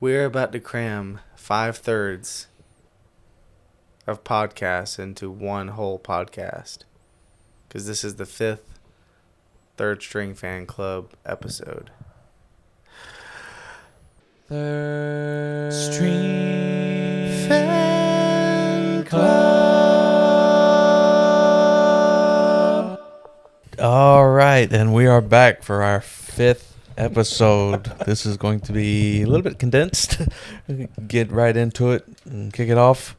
We're about to cram 5/3 of podcasts into one whole podcast. Because this is the 5th Third String Fan Club episode. Third String Fan Club. All right, and we are back for our 5th episode. This is going to be a little bit condensed. Get right into it and kick it off.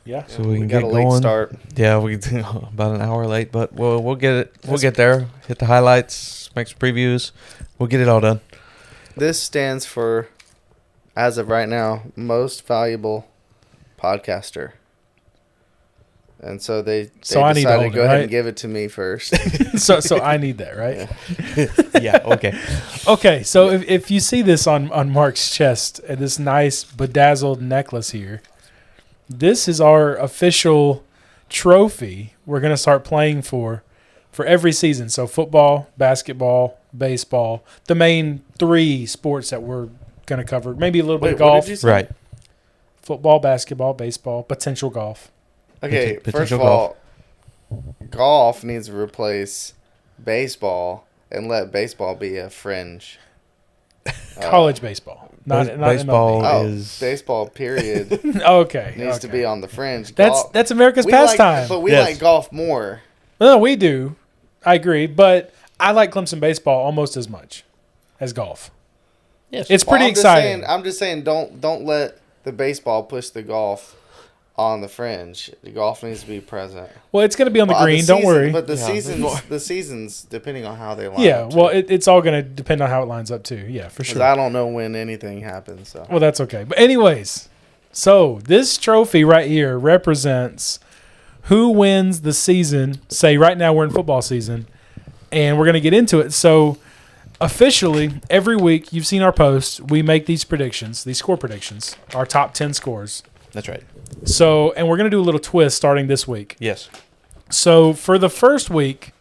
Yeah. So we can got get a late going. start. Yeah, we about an hour late, but we'll get it. We'll get there. Hit the highlights. Make some previews. We'll get it all done. This stands for, as of right now, most valuable podcaster. And so they So I need to decided to hold go it, ahead right? and give it to me first. So I need that, right? Yeah. Okay. Okay, so if you see this on Mark's chest, this nice bedazzled necklace here, this is our official trophy we're going to start playing for every season. So football, basketball, baseball, the main 3 sports that we're going to cover. Maybe a little bit of what golf. did you say? Right. Football, basketball, baseball, potential golf. Okay, Potential first of all, golf needs to replace baseball and let baseball be a fringe. College baseball. Not Baseball MLB. is baseball, period, Okay. needs to okay. be on the fringe. That's America's We pastime. but we Yes. like golf more. No, we do. I agree, but I like Clemson baseball almost as much as golf. Yes. It's pretty I'm just exciting. I'm just saying, don't let the baseball push the golf on the fringe. The golf needs to be present. Well, it's going to be on the Well, green. Don't season- worry. But the Yeah. seasons, depending on how they line Yeah. up. Well, it's all going to depend on how it lines up too. Yeah, for 'Cause sure. I don't know when anything happens. So Well, that's okay. But anyways, so this trophy right here represents who wins the season. Say right now we're in football season, and we're going to get into it. So officially, every week you've seen our posts. We make these predictions, these score predictions, our top 10 scores. That's right. So, and we're going to do a little twist starting this week. Yes. So for the first week,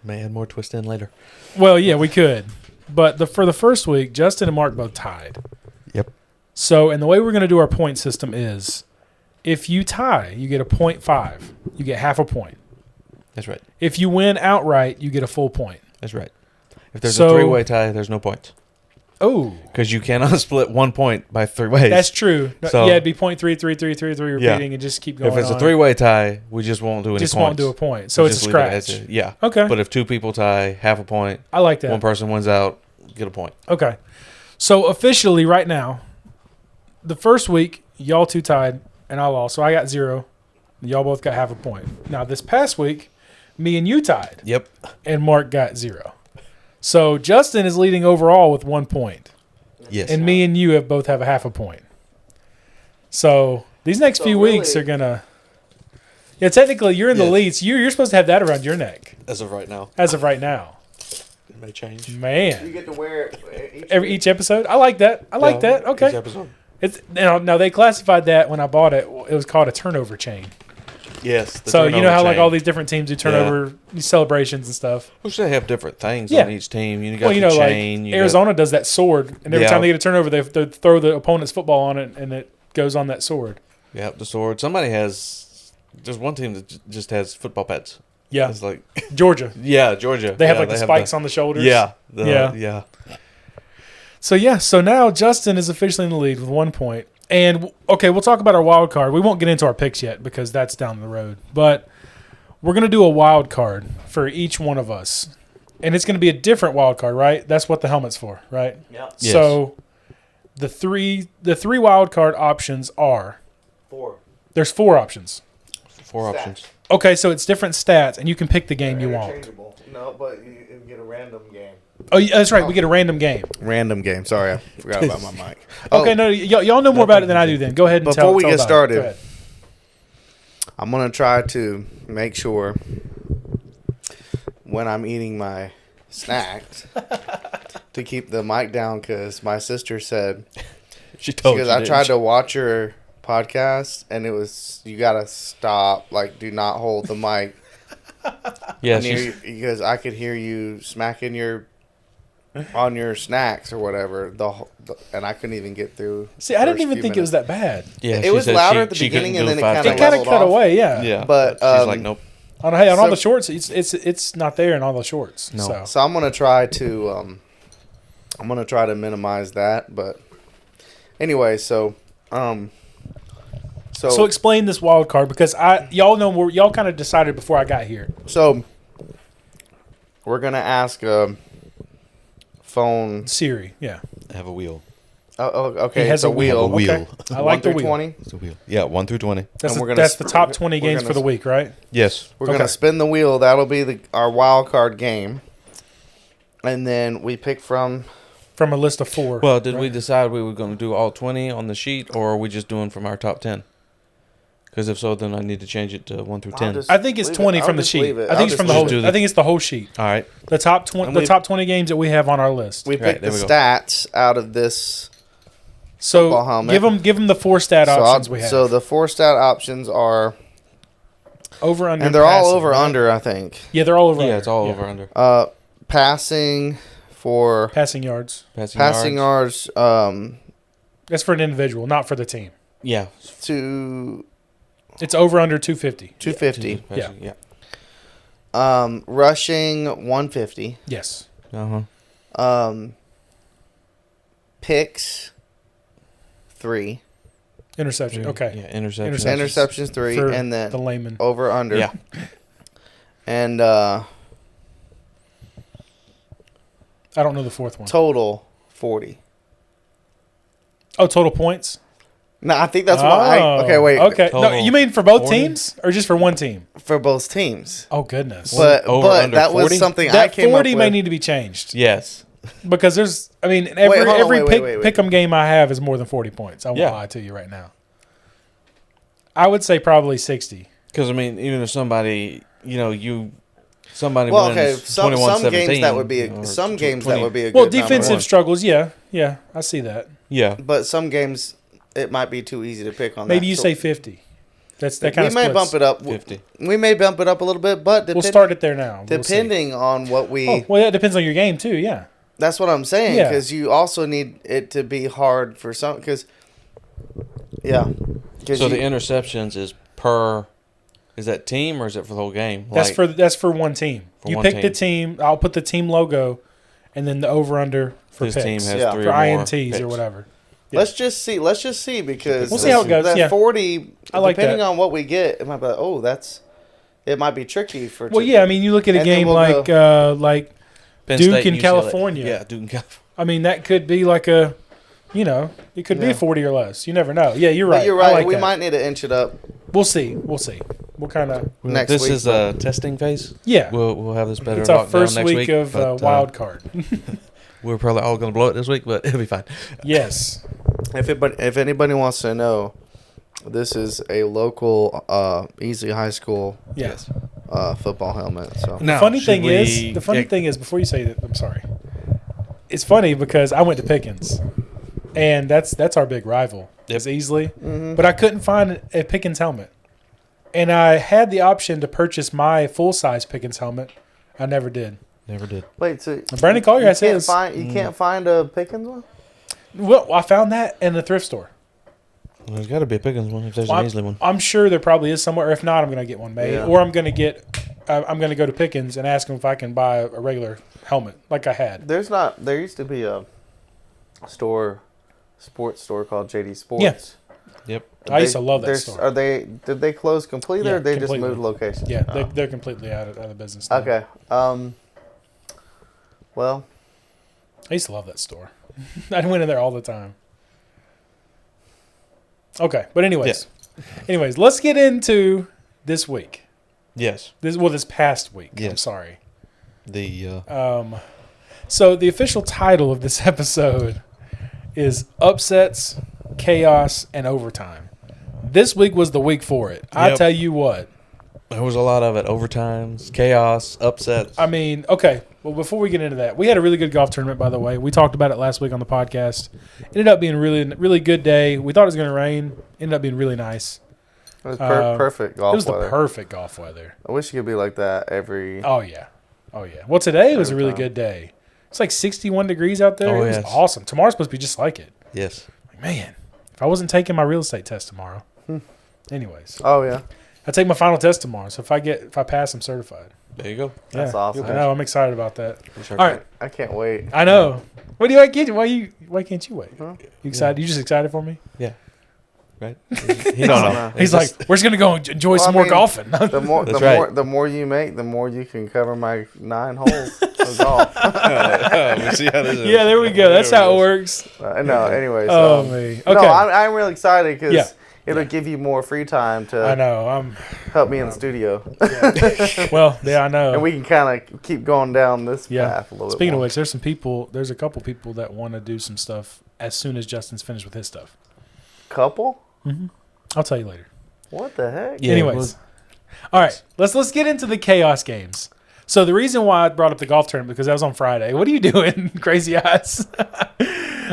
May add more twist in later. well, yeah, we could. But for the first week, Justin and Mark both tied. Yep. So, and the way we're going to do our point system is if you tie, you get a 0.5. You get half a point. That's right. If you win outright, you get a full point. That's right. If there's So- a 3-way tie, there's no points. Oh, Because you cannot split 1 point by 3 ways. that's true. So- Yeah, it'd be 0.33333 repeating and just keep going If it's a on. 3-way tie, we just won't do any Just points. won't do a point. So We it's a just leave it as scratch. yeah. Okay. But if 2 people tie, half a point. I like that. One person wins out, get a point. Okay. So officially right now, the first week, y'all 2 tied and I lost. So I got 0. Y'all both got half a point. Now this past week, me and you tied Yep. and Mark got 0. So Justin is leading overall with 1 point. Yes. And me and you both have a half a point. So these next So few really- weeks are going to... Yeah, technically you're in the Yeah. lead. So you're supposed to have that around your neck As of right now. as of right now. It may change. you Man. get to wear it Each episode? I like that. I like that. Each Okay. episode. It's now they classified that when I bought it. It was called a turnover chain. Yes. the So you know turnover how like chain. all these different teams do turnover celebrations and stuff. Which they have different things Yeah. on each team. You got Well, you know, the chain. like you Arizona does that sword, and every Yeah. time they get a turnover, they throw the opponent's football on it, and it goes on that sword. Yep, the sword. Somebody has. There's one team that just has football pads. Yeah, It's like Georgia. yeah, Georgia. They have Yeah, like the spikes on the shoulders. Yeah. Yeah. So now Justin is officially in the lead with 1 point. And okay, we'll talk about our wild card. We won't get into our picks yet because that's down the road. But we're gonna do a wild card for each one of us, and it's gonna be a different wild card, right? That's what the helmet's for, right? Yep. Yes. So the three wild card options are 4. there's 4 options. 4 Stats. options. Okay, so it's different stats, and you can pick the game you want. Interchangeable. No, but you get a random game. Oh, yeah, that's right. We get a random game. Random game. Sorry, I forgot about my mic. Okay, no, y'all know more about it than I do. Then go ahead and Before tell. we tell get about it. started, Go ahead. I'm gonna try to make sure when I'm eating my snacks to keep the mic down, because my sister said She told because you. I didn't tried she? to watch her podcast and it was you gotta stop, like do not hold the mic Yeah, near she's, you, because I could hear you smacking your on your snacks or whatever. And I couldn't even get through. See, I didn't even think it was that bad. Yeah, It she was said louder at the she couldn't beginning, and go then it 5 kinda It kind of leveled cut off. away, yeah. Yeah, But, she's like, nope. On all So- the shorts, it's not there in all the shorts. No. So I'm gonna try to minimize that. But anyway, so explain this wild card because y'all know y'all kind of decided before I got here. So we're gonna ask phone. Siri, yeah. Have a wheel. Okay, He has it's a wheel. Have a wheel. Okay. I like the 1 through wheel. 20. It's a wheel. Yeah, 1 through 20. That's, And the, we're gonna that's the sp- top 20 we're games gonna for the s- week, right? Yes. We're Okay. gonna spin the wheel. That'll be our wild card game, and then we pick from. From a list of 4. Well, did we right? decide we were going to do all 20 on the sheet, or are we just doing from our top 10? Because if so, then I need to change it to 1 through 10. just- I think it's Leave it. 20 I'll from the just sheet. leave it. I I'll think it's from the just whole. leave it. I think it's the whole sheet. All right. The top 20. And The we- top 20 games that we have on our list. We Right, pick there the we go. stats out of this. So football helmet. give them the 4 stat options we have. So the 4 stat options are, over under, and they're all passing, over right? under, I think. Yeah, they're all over. Yeah, under. it's all Yeah. over under. Passing for Passing yards. passing yards That's for an individual, not for the team. Yeah. to It's over under 250. 250. Yeah. Yeah. Rushing 150. Yes. Uh-huh. Picks 3. Interception. Okay. Yeah, interception. Interceptions 3, For and then the layman. over under. Yeah. And I don't know the fourth one. total 40. Oh, total points? No, I think that's what I. Okay, wait. Okay. No, Total you mean for both 40? teams or just for one team? For both teams. Oh, goodness. But Over, under that 40? was something I that came 40 up may with. need to be changed Yes. because there's, I mean, every hold on, wait, pick'em game I have is more than 40 points. I won't Yeah. lie to you right now. I would say probably 60. Because, I mean, even if somebody, somebody Well, wins okay, some 21-17. games that would be or some games that 20 would be a Well, good number. defensive struggles, yeah. Yeah, I see that. Yeah. But some games it might be too easy to pick on. Maybe that. you So say 50. That kind we of may bump it up. 50. We may bump it up a little bit, but We'll start it there now. We'll see. depending on what we. Oh, well, that depends on your game too. Yeah. That's what I'm saying, Yeah. because you also need it to be hard for some. Because yeah. 'Cause So the you- interceptions is per. Is that team or is it for the whole game? That's for one team. For You one pick the team. team. I'll put the team logo, and then the over under for His picks. team has Yeah. 3 for or more INTs picks. or whatever. Yeah. Let's just see because We'll see how it goes, That yeah. 40, I like depending that. on what we get, it might be like, it might be tricky for. Well, yeah. I mean, you look at a And then game we'll like Penn Duke State, in UCLA. California. Yeah, Duke in California. I mean, that could be like a, it could be Yeah. 40 or less. You never know. Yeah, you're But right. you're I right. like We that. might need to inch it up. We'll see. We'll kind of. Next this week, is a testing phase. Yeah. We'll have this better It's our lockdown first next week of but, wild card. We're probably all going to blow it this week, but it'll be fine. Yes. If anybody wants to know, this is a local Easley High School Yes. football helmet. So Now, Funny should thing we- is, the funny thing is, before you say that, I'm sorry. It's funny because I went to Pickens, and that's our big rival. It's Easley, but I couldn't find a Pickens helmet, and I had the option to purchase my full size Pickens helmet. I never did. Never did. wait, so Brandon Collier you has can't his. find you can't find a Pickens one? Well, I found that in the thrift store. Well, there's got to be a Pickens one if there's Well, an Easley one. I'm sure there probably is somewhere. If not, I'm going to get one made, Yeah. or I'm going to go to Pickens and ask them if I can buy a regular helmet like I had. There used to be a sports store called JD Sports. Yeah. Yep. I used to love that store. Did they close completely, Yeah, or they completely. just moved location? Yeah, Oh. they're completely out of business now. Okay. Well, I used to love that store. I went in there all the time. Okay, but anyways, let's get into this week. Yes. This past week. I'm Yes. sorry. The So the official title of this episode is Upsets, Chaos, and Overtime. This week was the week for it. I Yep. tell you what. there was a lot of it. Overtimes, chaos, upsets. I mean, okay. Well, before we get into that, we had a really good golf tournament, by the way. We talked about it last week on the podcast. Ended up being a really, really good day. We thought it was going to rain. Ended up being really nice. it was perfect golf It was weather. the perfect golf weather. I wish it could be like that every. Oh, yeah. Well, today was a Every really time. good day. It's like 61 degrees out there. Oh, It was yes. awesome. Tomorrow's supposed to be just like it. Yes. Like, man, if I wasn't taking my real estate test tomorrow. Anyways, Oh yeah, I take my final test tomorrow. So if I pass, I'm certified. There you go. that's Yeah. awesome. I know. I'm excited about that. All All right. I can't wait. I know. What do you get? Why can't you wait? Huh? You excited? You just excited for me? Right? No, He don't know. no. He's like, we're just gonna go and enjoy Well, some I more mean, golfing. The more, That's the right. more, the more you make, the more you can cover my 9 holes of golf. We see how this is. Yeah, there we go. That's how it works. No, anyways. Oh me. Okay. No, I'm really excited because Yeah. it'll give you more free time I to know. help me in the studio, Well, yeah, I know. and we can kind of keep going down this Yeah. path a little Speaking bit of more. which, there's a couple people that want to do some stuff as soon as Justin's finished with his stuff. Couple? I'll tell you later. What the heck? Yeah, Anyways, all right, let's get into the chaos games. So the reason why I brought up the golf tournament because that was on Friday. What are you doing, crazy eyes?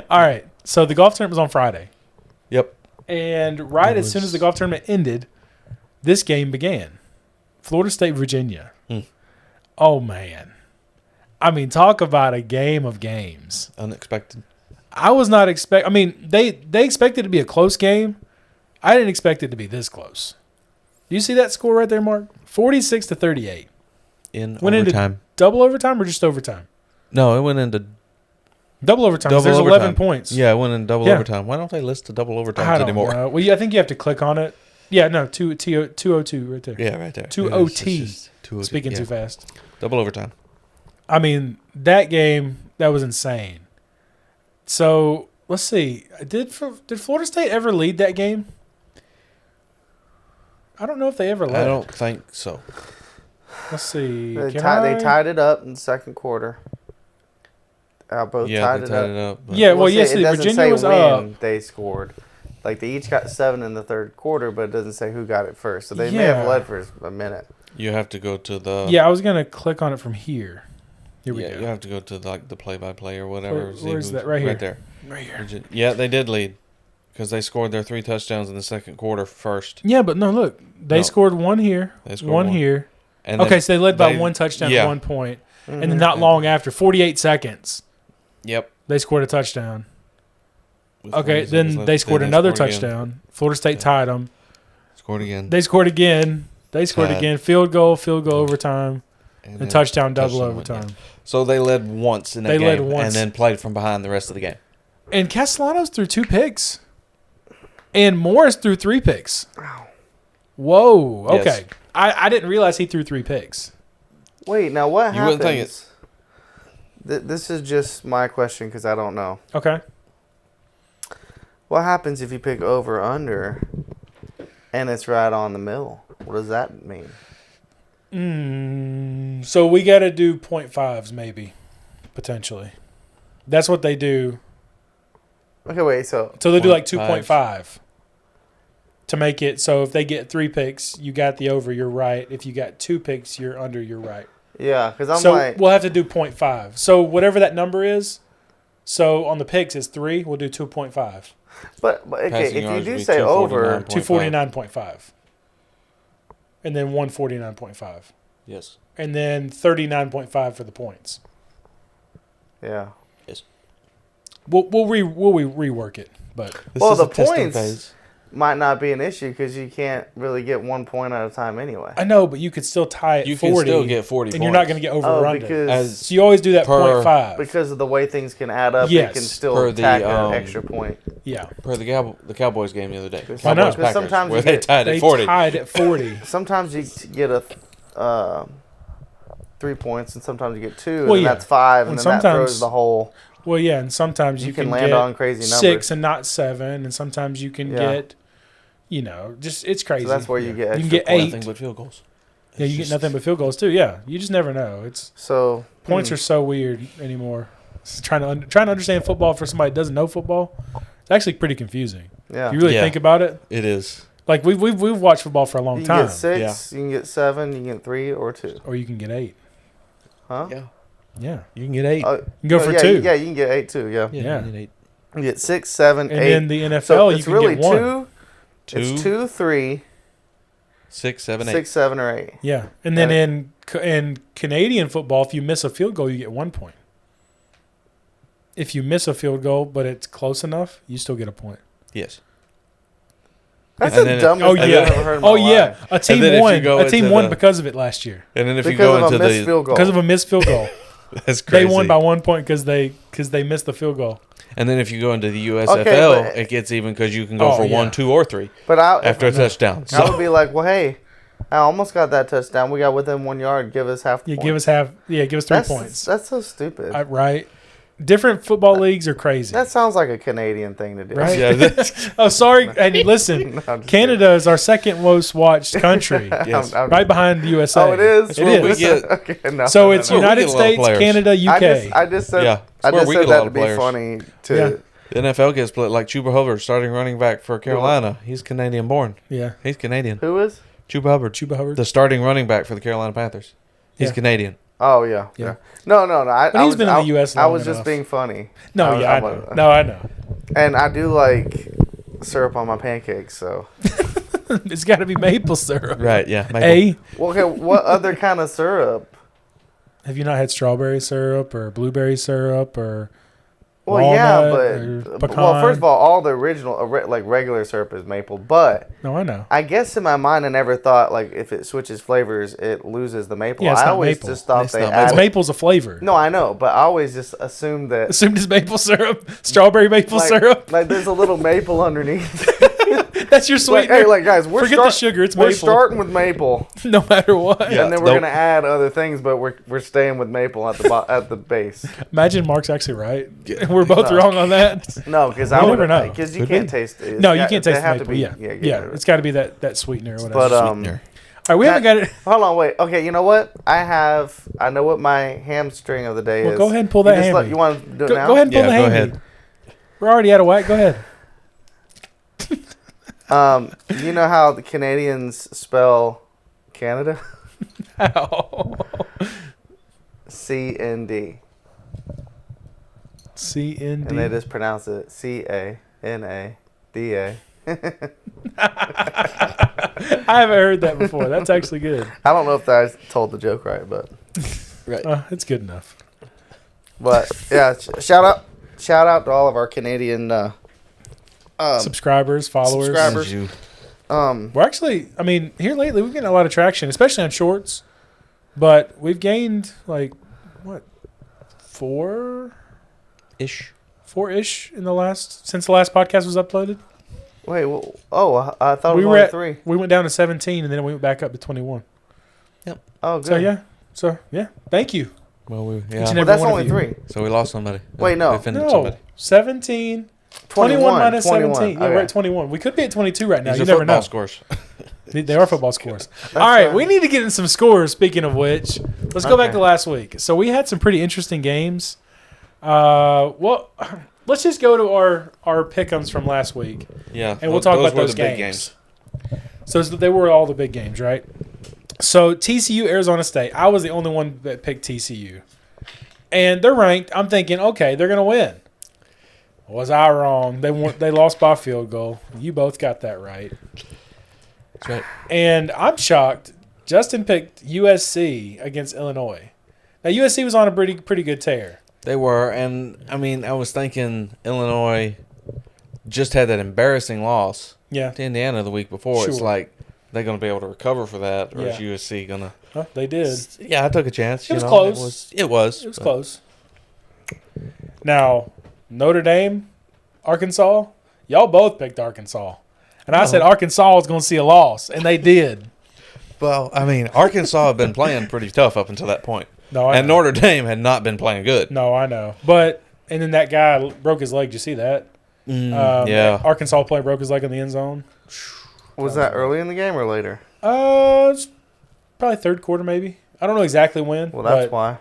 All right, so the golf tournament was on Friday, Yep. and right as soon as the golf tournament ended, this game began. Florida State, Virginia. Oh man, I mean, talk about a game of games. Unexpected. I was not expect. I mean, they expected it to be a close game. I didn't expect it to be this close. Do you see that score right there, Mark? 46-38. In Went into overtime. double overtime or just overtime? No, it went into Double overtime. 'cause double there's overtime. 11 points. Yeah, it went in double Yeah. overtime. Why don't they list the double I overtimes don't anymore? know. Well, I think you have to click on it. Yeah, no, 202 right there. Yeah, right there. Two It's OT. just 2 OT. Speaking Yeah. too fast. Double overtime. I mean, that game, that was insane. So, let's see. Did Florida State ever lead that game? I don't know if they ever led. I don't think so. Let's see. They Can tied it up in the second quarter. Both Yeah, tied they it tied up. it up. but- Yeah, well, see, yes, it doesn't Virginia say was when up. they scored. Like they each got 7 in the third quarter, but it doesn't say who got it first. So they may have Yeah. led for a minute. You have to go to the. Yeah, I was going to click on it from here. Here we Yeah, go. you have to go to the play-by-play or whatever. see where's who's that? Right here. there. Right here. Yeah, they did lead because they scored their 3 touchdowns in the second quarter first. Yeah, but no, look. They No. scored one here, They scored one one. here. And Okay, so they led by they- 1 touchdown yeah. at 1 point. And Mm-hmm. then not long after, 48 seconds, Yep. they scored a touchdown. With Okay, 40 seconds then left, they scored another again. touchdown. Florida State Yeah. tied them. Scored again. They scored again. They scored Tied. again. Field goal overtime, and then touchdown, double touchdown went, overtime. yeah. So they led once in that They game led once. and then played from behind the rest of the game. And Castellanos threw 2 picks. And Morris threw 3 picks. Whoa. Yes. Okay. I didn't realize he threw 3 picks. Wait, now what You happens? wouldn't think This is just my question because I don't know. Okay. What happens if you pick over under and it's right on the middle? What does that mean? So we got to do 0.5s maybe, potentially. That's what they do. Okay, wait. So So they do like 0.5. 2.5 to make it. So if they get 3 picks, you got the over, you're right. If you got 2 picks, you're under, you're right. yeah, because I'm So like, we'll have to do 0.5. So whatever that number is, so on the picks is 3, we'll do 2.5. but okay, Passing if you yards do would be say over, 249.5. And then 149.5. Yes. And then 39.5 for the points. yeah. We'll rework it, but This Well, is the a testing points- phase. Might not be an issue because you can't really get 1 point at a time anyway. I know, but you could still tie it You 40. can still get 40 and points. you're not going to get over or under. Because So you always do that Per- 0.5. because of the way things can add up, Yes. it can still Per the, tack an um, extra point. Yeah. Per the Cowboys game the other day. I know. Cowboys Because Packers, sometimes where you they get- tied They at 40. tied at 40. Sometimes you get a 3 points, and sometimes you get 2, and Well, then yeah. that's 5, and And then that sometimes- throws the whole. Well, yeah, and sometimes You you can can land get on crazy 6 numbers. and not 7, and sometimes you can Yeah. get, just it's crazy. So that's where you get You extra can get points. 8. Nothing but field goals. Yeah, you get nothing but field goals too. Yeah, you just never know. It's So points are so weird anymore. It's trying to understand football for somebody that doesn't know football, it's actually pretty confusing. yeah. If you really Yeah. think about it, It is. like we've watched football for a long You can time, get 6, you can get 7, you can get 3 or 2. or you can get 8. Huh? Yeah. Yeah, You can get 8. Oh, you can go for yeah, 2. Yeah, you can get 8 too. Yeah. yeah. You can get 8. You get 6, 7, And 8. then the NFL, so you it's can really get 1. 2. 2, It's 2, 3, 6, 7, 8. 6, 7, or 8. Yeah, and then in Canadian football, if you miss a field goal, you get 1 point. if you miss a field goal, but it's close enough, you still get a point. Yes. That's And the then- dumbest Oh thing yeah. I've ever heard in my Oh yeah. life. A team then if you won. go A team into won the- because of it last year. And then if you Because go of a into missed the field goal. Because of a missed field goal. that's crazy. They won by 1 point because they missed the field goal. And then if you go into the USFL, but- it gets even because you can go Oh, for yeah. 1, 2, or 3 But after a touchdown. I So would be like, well, hey, I almost got that touchdown. We got within 1 yard. Give us half. Yeah, point. give us half. Yeah, give us 3 That's, points. That's so stupid. Right. Different football leagues are crazy. That sounds like a Canadian thing to do. Right? yeah, that's, Oh, sorry. And listen, No, I'm just Canada is our second most watched country, kidding. Yes. right behind the USA. Oh, it is. That's It where we is. get- Okay, no, So no, it's no, no. where we United get a lot of States, players. Canada, UK. I just said. Yeah, I it's where just we said get a that lot to of be players. funny. Yeah. the NFL gets split like Chuba Hubbard, starting running back for Carolina. He's Canadian born. Yeah. He's Canadian. Who is? Chuba Hubbard, Chuba Hubbard. the starting running back for the Carolina Panthers. He's Yeah. Canadian. Oh yeah. Yeah. Yeah. No. I, But I he's was, been in the US I long was just enough. being funny. No, I- yeah, I I know. was- No, I know. And I do like syrup on my pancakes. So. It's got to be maple syrup. Right, yeah. Maple. A, Well, okay. What other kind of syrup? have you not had strawberry syrup or blueberry syrup or Well, walnut yeah, or but pecan? well, first of all the original like regular syrup is maple, but No, I know. I guess in my mind I never thought like if it switches flavors it loses the maple. Yeah, it's I not always maple. just thought It's they not It's added. maple. maple's a flavor. No, I know, but I always just assumed that Assumed it's maple syrup, strawberry maple like, syrup. like there's a little maple underneath. That's your Like, sweetener. hey, like guys, we're Forget the sugar. It's we're maple. starting with maple, No matter what. Yeah. and then we're Nope. gonna add other things, but we're staying with maple at the at the base. Imagine Mark's actually right. We're both No. wrong on that. No, because You I never would know. because you Could can't be. taste it. No, It's you got- can't they taste the have to maple. be- Yeah, get yeah. rid of it. It's got to be that sweetener or whatever. But Sweetener. All right, we haven't got it. hold on, wait. Okay, you know what? I know what my hamstring of the day Well, is. go ahead and pull You that just hammy. you want to do it Go now? ahead and pull Yeah, the go hammy. ahead. We're already out of whack. Go ahead. You know how the Canadians spell Canada? Ow. C-N-D. C-N-D. And they just pronounce it C-A-N-A-D-A. I haven't heard that before. That's actually good. I don't know if I told the joke right, but It's good enough. yeah, shout out to all of our Canadian Subscribers, followers. subscribers. You- We're actually, I mean, here lately we've getting a lot of traction, especially on shorts. But we've gained like what, ish. four-ish in since the last podcast was uploaded. Wait, well, I thought it We was were only at 3. We went down to 17 and then we went back up to 21. Oh, good. So yeah, thank you. Well, we Each and yeah. Well, every that's one of only you. 3. So we lost somebody. Wait, no. We offended No, somebody. 17. 21 minus 17. Yeah, Okay. we're at 21. We could be at 22 right now. These You are never football know. scores. They are football scores. All right, we need to get in some scores. Speaking of which, let's go back to last week. So we had some pretty interesting games. Well, let's just go to our pick'ems from last week, Yeah. and we'll talk about were those the big games. So they were all the big games, right? So TCU, Arizona State. I was the only one that picked TCU, and they're ranked. I'm thinking, okay, they're gonna win. Was I wrong? They lost by a field goal. You both got that right. That's right. And I'm shocked. Justin picked USC against Illinois. Now USC was on a pretty good tear. They were, and I mean, I was thinking Illinois just had that embarrassing loss Yeah, to Indiana the week before. It's Sure. like they're going to be able to recover for that, or is Yeah. USC going to? huh, they did. Yeah, I took a chance. It was you know. close. It was. It was but close. Now Notre Dame, Arkansas. Y'all both picked Arkansas, and I said Arkansas was going to see a loss, and they did. Well, I mean, Arkansas had been playing pretty tough up until that point, No, I and know. Notre Dame had not been playing good. No, I know. But and then that guy broke his leg. Did you see that? Yeah. Arkansas player broke his leg in the end zone. Was that early in the game or later? It's probably third quarter, maybe. I don't know exactly when. Well, that's but why.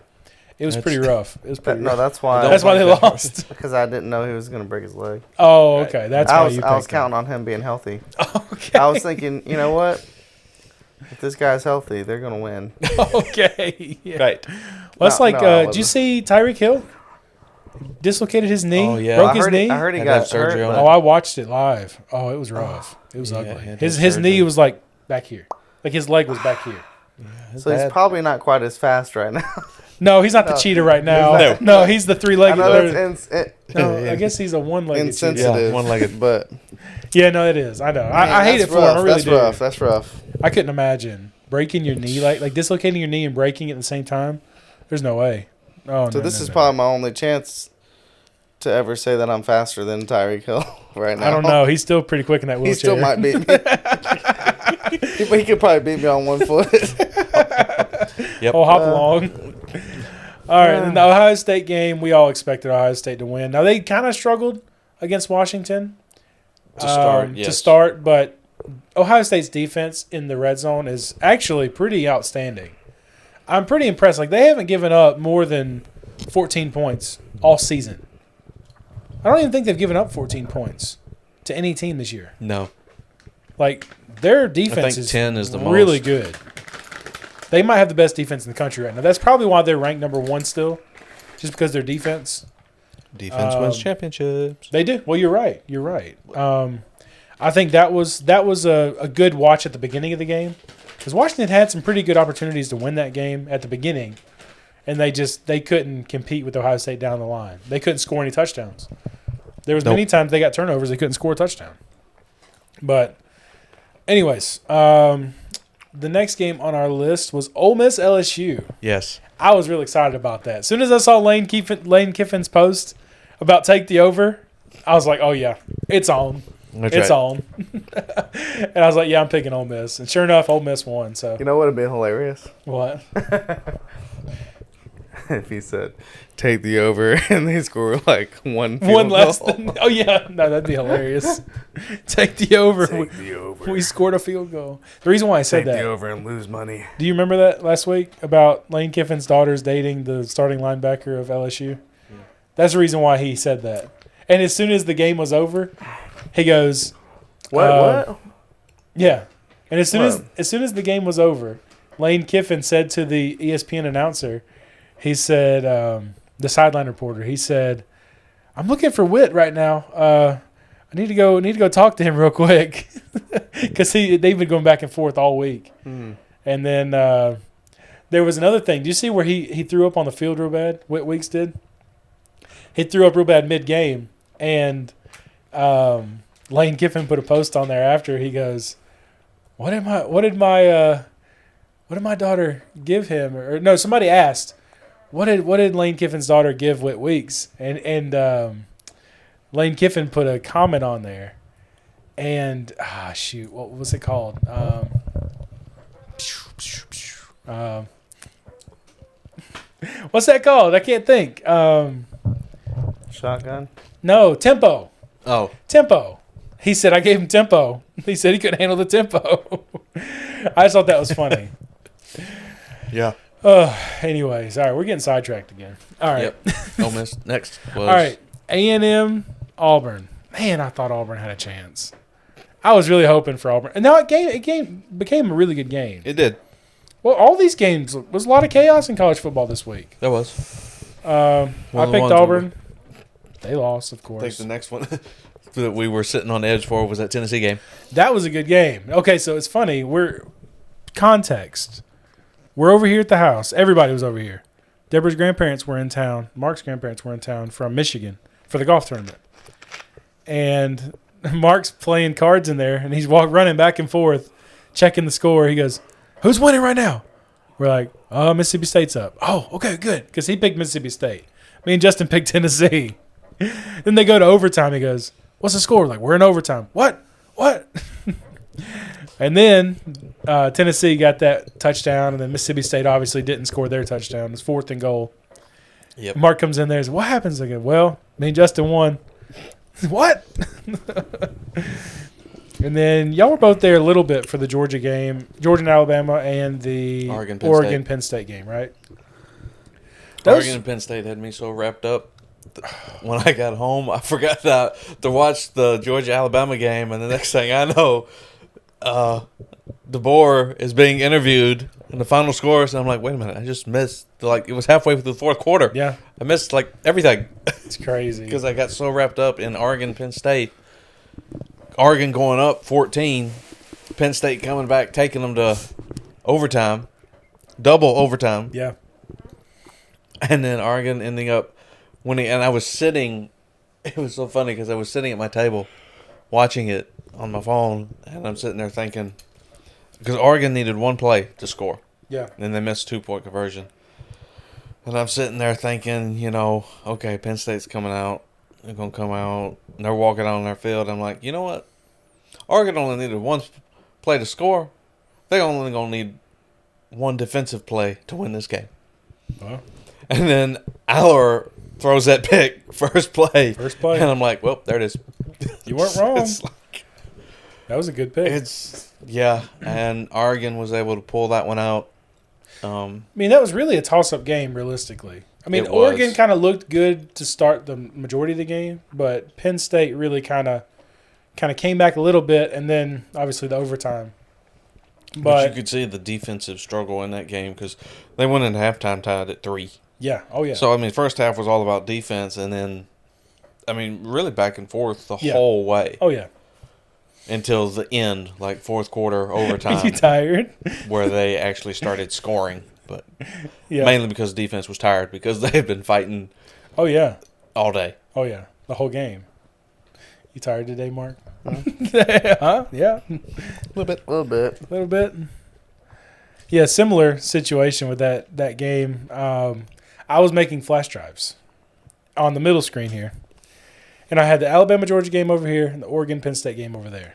it was That's- pretty rough. It was pretty rough. That's why. That's why they like that. lost. Because I didn't know he was going to break his leg. Oh, okay. That's why you picked I was him. counting on him being healthy. Okay. I was thinking, you know what? If this guy's healthy, they're going to win. Okay. Yeah. Right. Well, that's No, like, no, I did you wasn't. see Tyreek Hill? Dislocated his knee. Oh, yeah. Broke his knee. I heard he Had to have got surgery hurt. on but- Oh, I watched it live. Oh, it was rough. It was Yeah, ugly. he had His his knee surgery. was like back here. Like his leg was back here. So he's Bad. probably not quite as fast right now. No, he's not the cheetah right now. No. No, he's the I three-legged. know that's No, I guess he's a one-legged cheetah. insensitive. Yeah, one-legged. But Yeah, no, it is. I know. man, I hate it that's for him. I rough. really That's do. rough. That's rough. I couldn't imagine breaking your knee, like dislocating your knee and breaking it at the same time. There's no way. Oh, So no, this no, is no. probably my only chance to ever say that I'm faster than Tyreek Hill right now. I don't know. He's still pretty quick in that wheelchair. He still might beat me. He could probably beat me on 1 foot. Yep. Oh, hop along. All right, then the Ohio State game, we all expected Ohio State to win. Now, they kind of struggled against Washington To start, to start, but Ohio State's defense in the red zone is actually pretty outstanding. I'm pretty impressed. Like, they haven't given up more than 14 points all season. I don't even think they've given up 14 points to any team this year. No. Like, their defense think is 10 is the really most. good. They might have the best defense in the country right now. That's probably why they're ranked number 1 still, just because their defense. Defense wins championships. They do. Well, you're right. You're right. I think that was a good watch at the beginning of the game, because Washington had some pretty good opportunities to win that game at the beginning, and they couldn't compete with Ohio State down the line. They couldn't score any touchdowns. There was many times they got turnovers, they couldn't score a touchdown. But, anyways, the next game on our list was Ole Miss LSU. Yes. I was really excited about that. As soon as I saw Lane Kiffin's post about take the over, I was like, oh, yeah, it's on. That's On. And I was like, yeah, I'm picking Ole Miss. And sure enough, Ole Miss won. So You know what would have been hilarious? what? If he said, take the over, and they score like one field One less goal. than. Oh, yeah. No, that'd be hilarious. Take the over. Take the over. We scored a field goal. The reason why I said Take that. the over and lose money. Do you remember that last week about Lane Kiffin's daughter's dating the starting linebacker of LSU? Yeah. That's the reason why he said that. And as soon as the game was over, he goes, What? yeah. And as soon What? as the game was over, Lane Kiffin said to the ESPN announcer, he said, the sideline reporter, he said, I'm looking for Witt right now. I need to go talk to him real quick, because they've been going back and forth all week. And then there was another thing. Do you see where he threw up on the field real bad? Witt Weeks did. He threw up real bad mid-game, and Lane Kiffin put a post on there after. He goes, "What did my daughter give him?" Or no, somebody asked, "What did Lane Kiffin's daughter give Witt Weeks?" And Lane Kiffin put a comment on there, and shoot, what was it called? What's that called? I can't think. Shotgun? No, tempo. Oh. Tempo. He said I gave him tempo. He said he couldn't handle the tempo. I just thought that was funny. Yeah. Anyways, all right, we're getting sidetracked again. All right. Yep. Ole Miss next was All right. A&M, Auburn. Man, I thought Auburn had a chance. I was really hoping for Auburn. And now it became a really good game. It did. Well, all these games was a lot of chaos in college football this week. That was. I One of the picked ones Auburn. They lost, of I course. think the next one that we were sitting on edge for was that Tennessee game. That was a good game. Okay, so it's funny. Context. We're over here at the house. Everybody was over here. Deborah's grandparents were in town. Mark's grandparents were in town from Michigan for the golf tournament. And Mark's playing cards in there, and he's running back and forth, checking the score. He goes, "Who's winning right now?" We're like, Mississippi State's up. Oh, okay, good. Because he picked Mississippi State. Me and Justin picked Tennessee. Then they go to overtime. He goes, "What's the score?" We're like, "We're in overtime." What? And then Tennessee got that touchdown, and then Mississippi State obviously didn't score their touchdown. It's 4th and goal. Yep. Mark comes in there and says, "What happens?" I go, "Well, me and Justin won." What? And then y'all were both there a little bit for the Georgia game, Georgia and Alabama, and the Oregon-Penn State game, right? Oregon and Penn State had me so wrapped up. When I got home, I forgot to watch the Georgia-Alabama game, and the next thing I know, DeBoer is being interviewed in the final scores, and I'm like, wait a minute, I just missed. It was halfway through the fourth quarter. Yeah. I missed, everything. It's crazy. Because I got so wrapped up in Oregon-Penn State. Oregon going up 14, Penn State coming back, taking them to overtime, double overtime. Yeah. and then Oregon ending up winning. And I was sitting. It was so funny because I was sitting at my table, watching it on my phone, and I'm sitting there thinking, because Oregon needed one play to score. Yeah. And they missed 2-point conversion. And I'm sitting there thinking, okay, Penn State's coming out. They're going to come out. And they're walking out on their field. I'm like, you know what? Oregon only needed one play to score. They're only going to need one defensive play to win this game. Well, And then Aller throws that pick first play. First play. And I'm like, well, there it is. You weren't wrong. It's like, That was a good pick. and Oregon was able to pull that one out. I mean, that was really a toss-up game, realistically. I mean, It was. Oregon kind of looked good to start the majority of the game, but Penn State really kind of came back a little bit, and then obviously the overtime. But you could see the defensive struggle in that game because they went into halftime tied at 3. Yeah, oh yeah. So, I mean, first half was all about defense, and then, I mean, really back and forth the whole way. Oh yeah. Until the end, like fourth quarter overtime. You tired? Where they actually started scoring. But Yeah. mainly because defense was tired because they had been fighting Oh yeah. all day. Oh yeah. The whole game. You tired today, Mark? Huh? Yeah. A little bit. A little bit. A little bit. Yeah, similar situation with that game. I was making flash drives on the middle screen here. And I had the Alabama-Georgia game over here and the Oregon-Penn State game over there.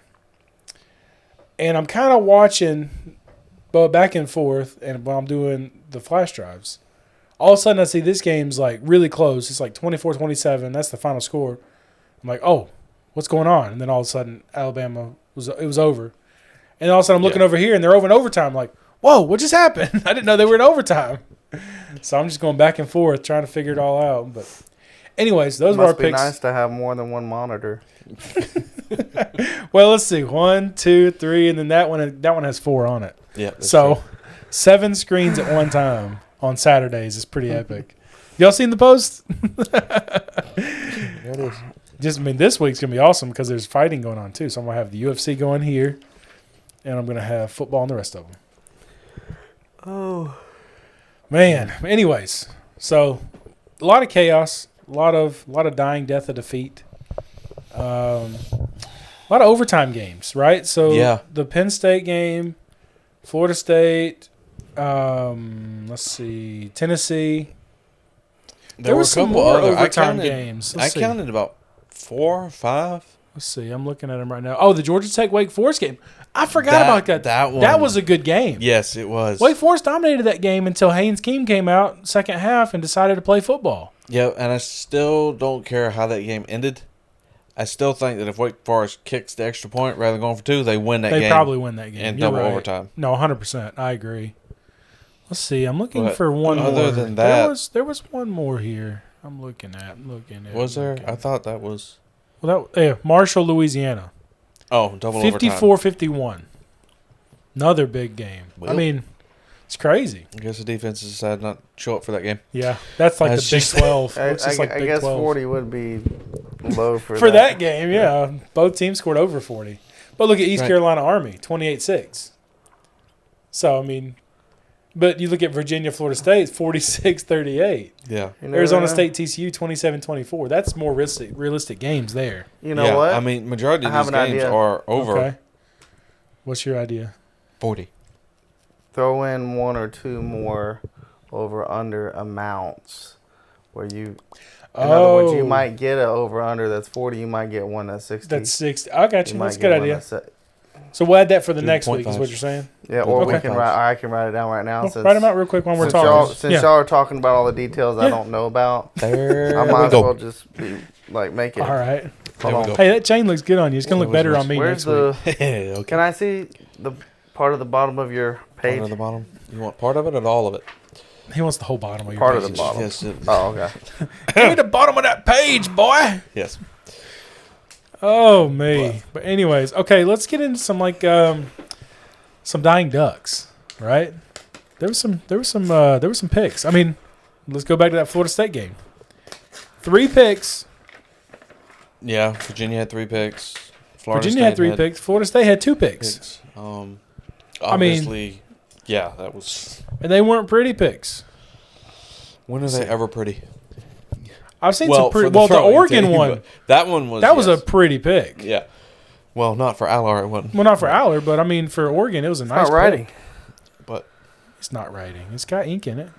And I'm kind of watching but back and forth, and when I'm doing the flash drives, all of a sudden I see this game's like really close. It's like 24-27. That's the final score. I'm like, oh, what's going on? And then all of a sudden Alabama was over. And all of a sudden I'm looking over here, and they're over in overtime. I'm like, whoa, what just happened? I didn't know they were in overtime. So I'm just going back and forth trying to figure it all out. But anyways, those were our Must be picks. nice to have more than one monitor. Well, let's see. 1, 2, 3, and then that one has 4 on it. Yeah. So 7 screens at one time on Saturdays is pretty epic. Y'all seen the post? There it is. Just, I mean, this week's going to be awesome because there's fighting going on too. So I'm going to have the UFC going here, and I'm going to have football and the rest of them. Oh. Man. Anyways, so a lot of chaos, a lot of dying, death, of defeat. A lot of overtime games, right? So the Penn State game, Florida State, let's see, Tennessee. There were some more overtime games. I counted about 4 or 5. Let's see. I'm looking at them right now. Oh, the Georgia Tech Wake Forest game. I forgot about that. That one. That was a good game. Yes, it was. Wake Forest dominated that game until Haynes Keem came out second half and decided to play football. Yeah, and I still don't care how that game ended. I still think that if Wake Forest kicks the extra point rather than going for 2, they win that game. They probably win that game. In You're double right. overtime. No, 100%. I agree. Let's see. I'm looking But for one more. other than that- there was one more here. I'm looking at. Was there? I thought that was... Well, Marshall, Louisiana. Oh, double overtime. 54-51. Another big game. Well, I mean, it's crazy. I guess the defense decided not to show up for that game. Yeah, that's like That's the Big just- 12. I Looks just like Big guess 12. 40 would be low for For that game, yeah. Both teams scored over 40. But look at East Right. Carolina Army, 28-6. So, I mean, but you look at Virginia, Florida State, 46-38. Yeah. You never Arizona know. State, TCU, 27-24. That's more realistic games there. You know Yeah, what? I mean, majority I of have these an games idea. are over Okay. What's your idea? 40. Throw in 1 or 2 more over-under amounts where you... In other words, you might get an over-under that's 40. You might get one that's 60. That's 60. I got You you. might That's a get good one idea. that's So we'll add that for the Do next week, is 0.5s. what you're saying? Yeah, or we Okay. can write. I can write it down right now. Well, Since, write them out real quick while we're since talking. y'all, since Yeah. y'all are talking about all the details I Yeah. don't know about, There I we might as go. well just be, make it. All right. Hold There we on. go. Hey, that chain looks good on you. It's going to look Where's better on me Where's next week. the? Okay. Can I see the part of the bottom of your Part page? of the bottom. You want part of it or all of it? He wants the whole bottom of your Part of the page. bottom. Yes. Oh, okay. Give me the bottom of that page, boy. Yes. Oh, me. But anyways, okay, let's get into some some dying ducks, right? There was some picks. I mean, let's go back to that Florida State game. 3 picks. Yeah. Virginia had 3 picks. Florida Virginia State had 3 picks. Florida State had 2 picks. Obviously, yeah, that was. And they weren't pretty picks. When are they ever pretty? I've seen some pretty. for Well, the throwing Oregon team, one. but that one was. That was a yes. pretty pick. Yeah. Well, not for Aller, it wasn't. Well, not for Aller, but I mean for Oregon, it was a nice Not writing. pick. But It's not writing. It's got ink in it.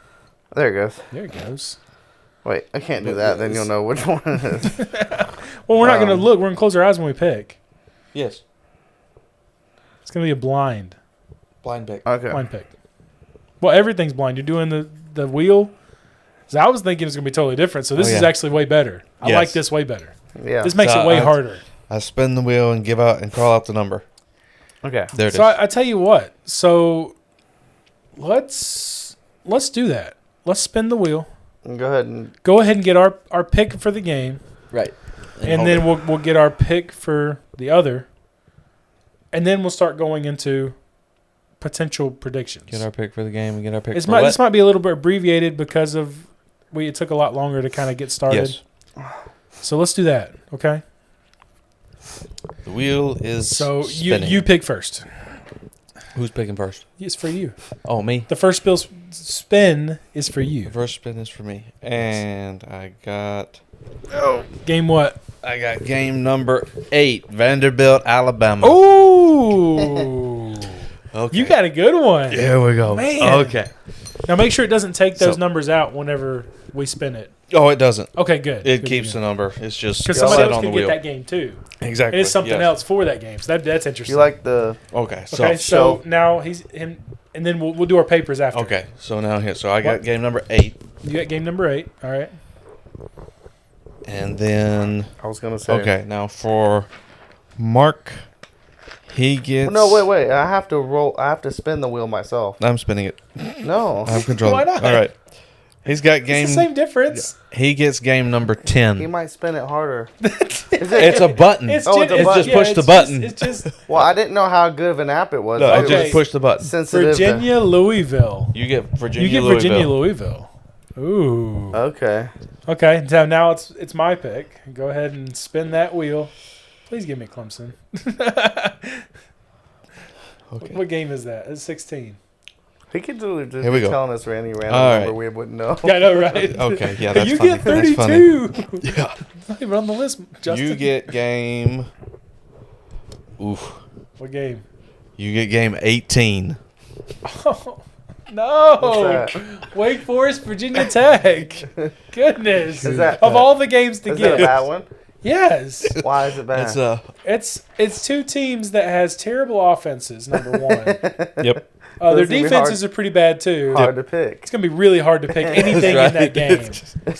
There it goes. There it goes. Wait, I can't do that. Then you'll know which one it is. Well, we're not going to look. We're going to close our eyes when we pick. yes, It's going to be a blind blind pick. Okay. pick. Well, everything's blind. You're doing the wheel. So I was thinking it's going to be totally different. So this is yeah. actually way better. I Yes. like this way better. Yeah. This makes So it way I- harder. I spin the wheel and give out and call out the number. Okay. There it is. So I tell you what. So let's do that. Let's spin the wheel. Go ahead and Go ahead and get our pick for the game, right. and then we'll get our pick for the other, and then we'll start going into potential predictions. Get our pick for the game and get our pick This for might, what? this might be a little bit abbreviated because of it took a lot longer to kind of get started. Yes. So let's do that. Okay. The wheel is So spinning. you pick first. Who's picking first? It's for you. Oh, me. The first spin is for The you. first spin is for me. And I got Game what? game number 8, Vanderbilt, Alabama. Ooh. Okay. You got a good one. Here we go. Man. Okay. Now make sure it doesn't take those So- numbers out whenever we spin it. Oh, it doesn't. Okay, good. It keeps the number. It's just because set somebody else on the could get wheel. that game too. Exactly. And it's something yes. else for that game. So that's interesting. you like the Okay. Okay, so now he's him, and then we'll do our papers after. Okay. So now here. So I got What? game number 8, You got game number 8. All right. and then I was gonna say. okay. Now for Mark, he gets. No, wait. I have to roll. I have to spin the wheel myself. I'm spinning it. No. I'm controlling. Why not? All right. He's got game. It's the same difference. He gets game number He 10. might spin it harder. It's a button. It's, Oh, it's a it's button. just Push the button. It's just Well, I didn't know how good of an app it was. No, I I was Okay. just push the button. sensitive. to- Virginia, Louisville. You get Virginia. You get Louisville. Virginia, Louisville. Ooh. Okay. Okay. So now it's my pick. Go ahead and spin that wheel. Please give me Clemson. Okay. What game is that? It's 16. He could just Here we be go. telling us any random All number right. we wouldn't know. Yeah, I know, right? Okay, yeah, that's you funny. get That's funny. 32. Yeah. Not even on the list, Justin. You get game. Oof. What game? You get game 18. Oh, no. What's that? Wake Forest, Virginia Tech. Goodness. Is that- of all the games to Is that a get. bad one? Yes. Why is it bad? It's It's two teams that has terrible offenses, number one. Yep. Their It's gonna be defenses are pretty bad, too. hard to pick. It's going to be really hard to pick anything in that game.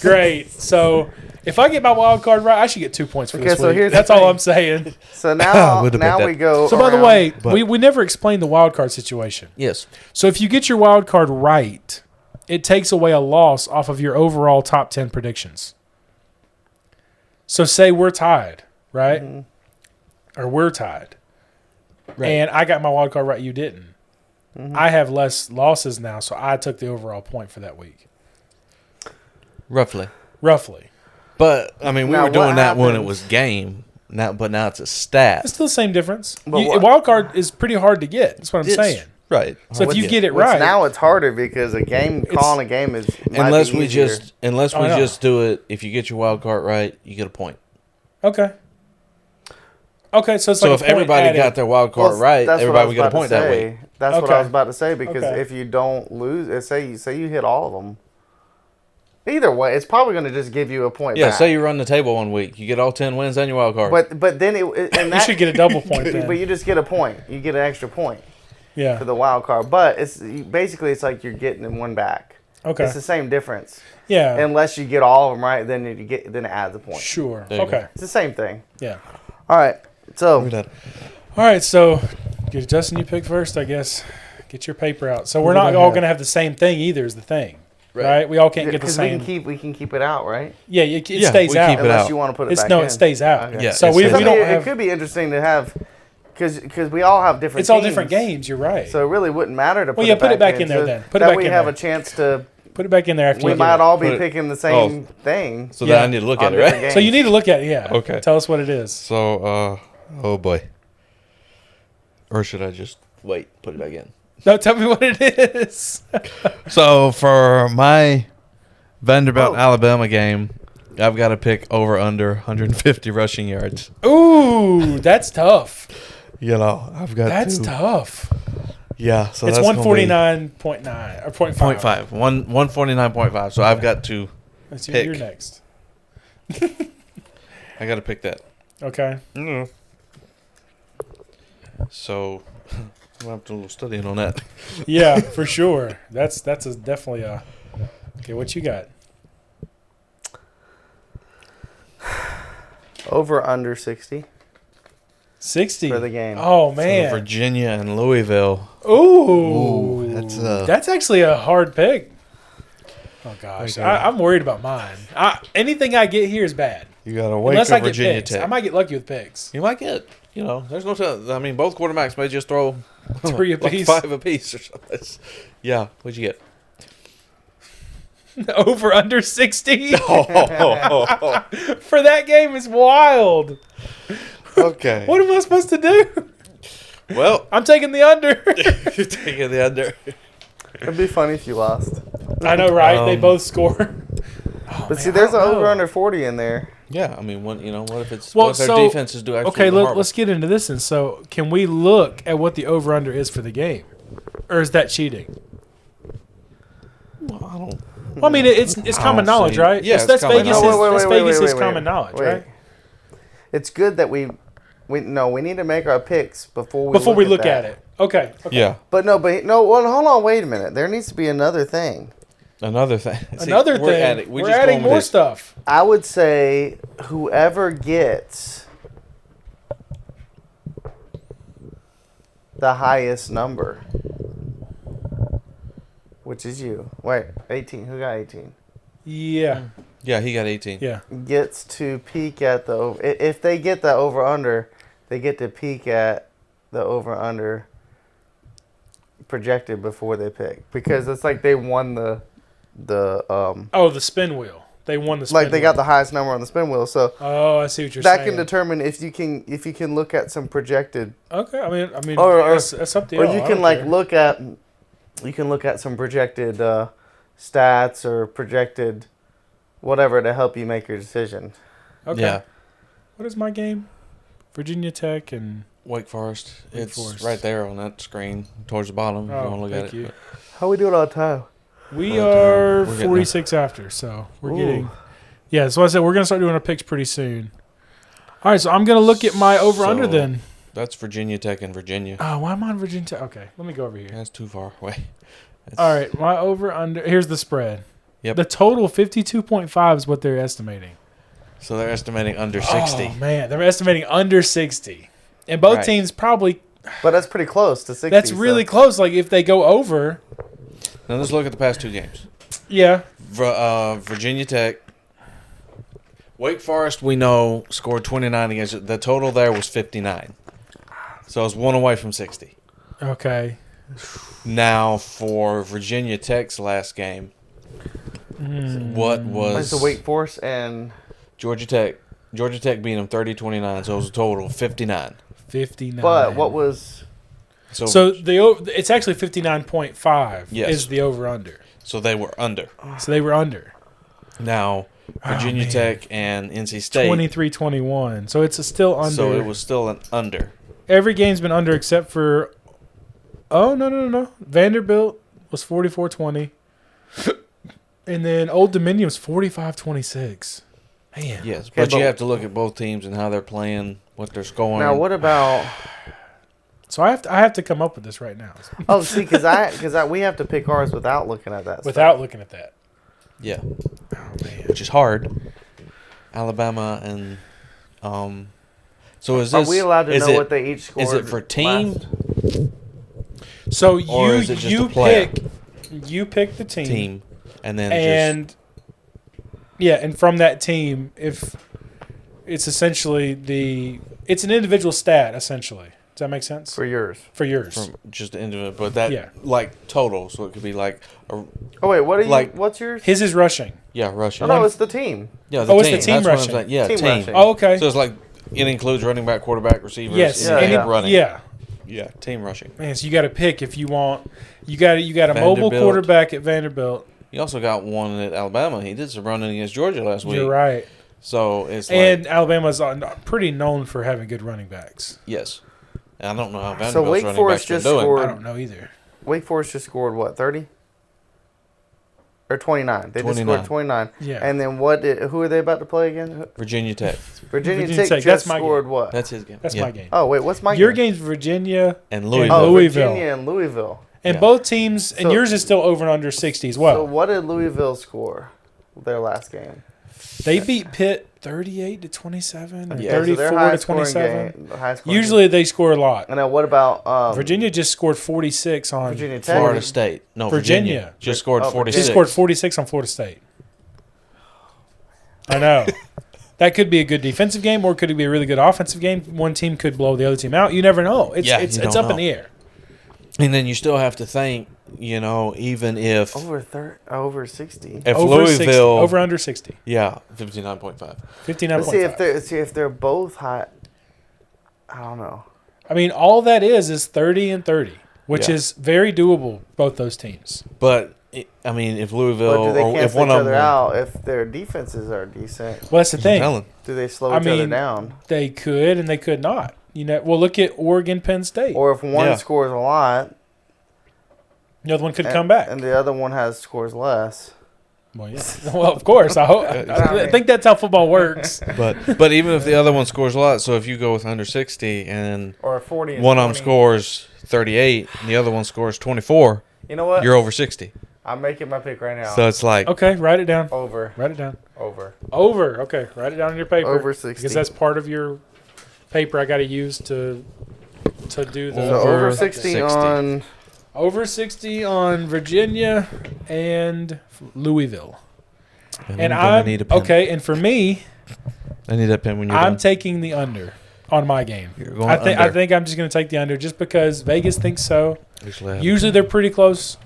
Great. So if I get my wild card right, I should get 2 points for Okay, this so week. here's the That's all thing. I'm saying. So now, Would have now bet we that. go. So by the around- way, But- we never explained the wild card situation. Yes. So if you get your wild card right, it takes away a loss off of your overall top 10 predictions. So say we're tied, right? Or we're tied. Right. And I got my wild card right, you didn't. I have less losses now, so I took the overall point for that week. Roughly. Roughly. But I mean, we Now, were doing what that when it happens- was game. But now it's a stat. It's still the same difference. But A what- wild card is pretty hard to get. That's what I'm saying. Right. So if you get it Which right, now it's harder because a game It's- calling a game is might unless be we easier. just I know. do it, if you get your wild card right, you get a point. okay. Okay, so it's So like if a point everybody added. got their wild card Well, right, that's what I everybody was would get a about to point that say. week. That's what Okay. I was about to say because Okay. if you don't lose, say you hit all of them. Either way, it's probably going to just give you a point. Yeah, back. say you run the table one week, you get all 10 wins and your wild card. But then and You that, should get a double point then. But you just get a point. You get an extra point Yeah. for the wild card. But basically it's like you're getting one back. Okay. It's the same difference. Yeah. Unless you get all of them right, then it adds a point. Sure. There you Okay. go. It's the same thing. Yeah. All right. So We're done. All right. So, Justin, you pick first, I guess. Get your paper out. So we're What do not I all have? going to have the same thing either. Is the thing, Right. right? We all can't get the because same. we can keep it out, right? Yeah. It Yeah, stays we out. keep it Unless out. you want to put it It's back no, in. it stays out. Okay. Yeah, So it we stays don't it have. could be interesting to have because we all have different. It's all teams, different games. You're right. So it really wouldn't matter to put yeah, it put it back in there so then. Put it that back we in have there. a chance to. Put it back in there after We you might get all Put be it- picking the same thing. So Yeah. then I need to look at On it, different right? games. So you need to look at it. Yeah. Okay. Tell us what it is. So, oh boy. Or should I just wait, put it back in? No, tell me what it is. So for my Vanderbilt, Oh. Alabama game. I've got to pick over under 150 rushing yards. Ooh, that's tough. You know, I've got That's to. tough. Yeah, so It's that's 149.9 or 0.5. 0.5. 149.5. So I've got to. Let's see, Pick. you're next. I got to pick that. Okay. So I'll have to do a little studying on that. Yeah, for sure. That's definitely a. Okay, what you got? Over under 60 60 for the game. Oh So man. Virginia and Louisville. Ooh, Ooh, that's actually a hard pick. Oh gosh, Okay. I'm worried about mine. Anything I get here is bad. You got to wait Unless till I get Virginia picks. Tech. I might get lucky with picks. You might get, there's no telling. I mean, both quarterbacks may just throw 3 like apiece. 5 apiece or something. Yeah, what'd you get? Over under 60 Oh, for that game is wild. okay. What am I supposed to do? Well, I'm taking the under. you're taking the under. It'd be funny if you lost. I know, right? They both score. But see, there's an over under 40 in there. Yeah, I mean, what if it's Well, what if their so- defenses do actually? Okay, horrible? let's get into this. And so, can we look at what the over under is for the game, or is that cheating? Well, I don't. Well, I mean, it's I common don't knowledge, see- right? yeah, that's it's common Vegas. knowledge. That's Vegas' common knowledge, wait. right? It's good that we need to make our picks before we look that. at it. Okay. Yeah, But no, well, hold on, wait a minute. There needs to be another thing. another thing. See, Another we're thing. adding- We're just adding going with more this. stuff. I would say whoever gets the highest number, which is you. Wait, 18. Who got 18? Yeah. Yeah, he got 18. Yeah. Gets to peek at the. If they get the over under, they get to peek at the over under projected before they pick, because it's like they won the Oh, the spin wheel. They won the spin like they wheel. got the highest number on the spin wheel, so Oh, I see what you're that saying. can determine if you can look at some projected, Okay, I mean, Or- that's up to you. or you can like look at some projected stats or projected whatever to help you make your decision. Okay. Yeah. What is my game? Virginia Tech and Wake Forest. Wake It's Forest. right there on that screen towards the bottom. If you want to look thank at you. it. How we doing on time? We But, are we're getting 46 after, so we're Ooh. getting. Yeah, so I said we're gonna start doing our picks pretty soon. All right, so I'm gonna look at my over under So- then. That's Virginia Tech and Virginia. Oh, why am I on Virginia Tech? Okay, let me go over here. That's too far away. That's- All right, my over under. Here's the spread. Yep. The total 52.5 is what they're estimating. So they're estimating under 60. Oh man, they're estimating under 60, and both Right. teams probably. But that's pretty close to 60. That's really close. Like if they go over, Now let's look at the past 2 games. yeah. Virginia Tech. Wake Forest, we know, scored 29 against it. The total there was 59. So it's 1 away from 60. Okay. Now for Virginia Tech's last game, what was It's the Wake Forest and Georgia Tech? Georgia Tech beat them 30-29, so it was a total of 59. 59. but what was So it's actually 59.5 Yes. is the over under. so they were under. So they were under Now Virginia man. Tech and NC State. 23-21. So it's still under. So it was still an under. Every game's been under except for. Oh no! Vanderbilt was 44-20, and then Old Dominion was 45-26. Man. Yes, Okay, but you but- have to look at both teams and how they're playing, what they're scoring. now? What about? So I have to come up with this right now Oh, see, because we have to pick ours without looking at that. without looking at that. Yeah, Oh man. which is hard. Alabama and so is Stuff. this? Are we allowed to is know it- what they each scored? Is it for team last? So Or is it just a player? you pick the team, and then and yeah, and from that team, if it's essentially it's an individual stat essentially. Does that make sense For yours. for yours? just from just the individual, but that Yeah. like total, so it could be like Oh wait, what are you? Like- What's yours? His is rushing. rushing. Oh, no, it's the team. Yeah, Oh, it's the team That's what I'm rushing. saying. Yeah, Team team. rushing. Oh, okay. So it's like it includes running back, quarterback, receivers. Yes. Yeah, and yeah. running. Yeah. Team rushing. Man, so you got to pick if you want. You got a mobile Vanderbilt. quarterback at Vanderbilt. You also got one at Alabama. He did some running against Georgia last week. You're right. So it's And Alabama's pretty known for having good running backs. yes. I don't know how Vanderbilt's So Wake running Forest backs just are doing. scored. I don't know either. Wake Forest just scored what, 30? Or 29. They just 29. scored 29. Yeah. And then who are they about to play again? Virginia Tech. Virginia Virginia Tech Tech, just that's my scored game. what? That's his game. That's Yeah. my game. Oh, wait, what's my Your game? game's Virginia And Louisville. Oh, Louisville. Virginia and Louisville. and Yeah. both teams, and So- yours is still over and under 60 as So well. what did Louisville score their last game? They beat Pitt 38 to 27 or Yeah. So 34 their to high scoring 27. game. High scoring Usually they score a lot. game. And then what about Virginia just scored 46 on Virginia Tech? Florida State. No, Virginia. Virginia. Just scored Oh, 46. Just scored 46 on Florida State. I know. That could be a good defensive game, or could it be a really good offensive game? One team could blow the other team out. You never know. It's Yeah, it's you it's don't up in know. the air. And then you still have to think, even if over 60. if Over 60, Louisville over under 60. yeah, 59.5. 59.5. But see if they're both high. I don't know. I mean, all that is 30 and 30, which Yeah. is very doable, both those teams. But if Louisville But do they or if cancel one each of other them out if their defenses are decent? Well, that's the thing. Helen. Do they slow I each other mean, down? They could and they could not. Well, look at Oregon, Penn State. Or if one Yeah. scores a lot, The other one could and, come back. and the other one scores less. Well, yeah. Well, of course. I think that's how football works. But even if the other one scores a lot, so if you go with under 60 and Or 40. And one of them 20. scores 38 and the other one scores 24, You know what? you're over 60. I'm making my pick right now. So it's like Okay, write it down. over. Write it down. Over. Over. Okay, write it down on your paper. Over 60. Because that's part of your paper I got to use to do the So over Over 60, 60. on. over 60 on Virginia and Louisville. And gonna I'm need a pen. okay. And for me, I need that pen when you're I'm done. taking the under on my game. You're going I under. think I'm just going to take the under just because Vegas thinks so. Usually I have- Usually they're pretty close,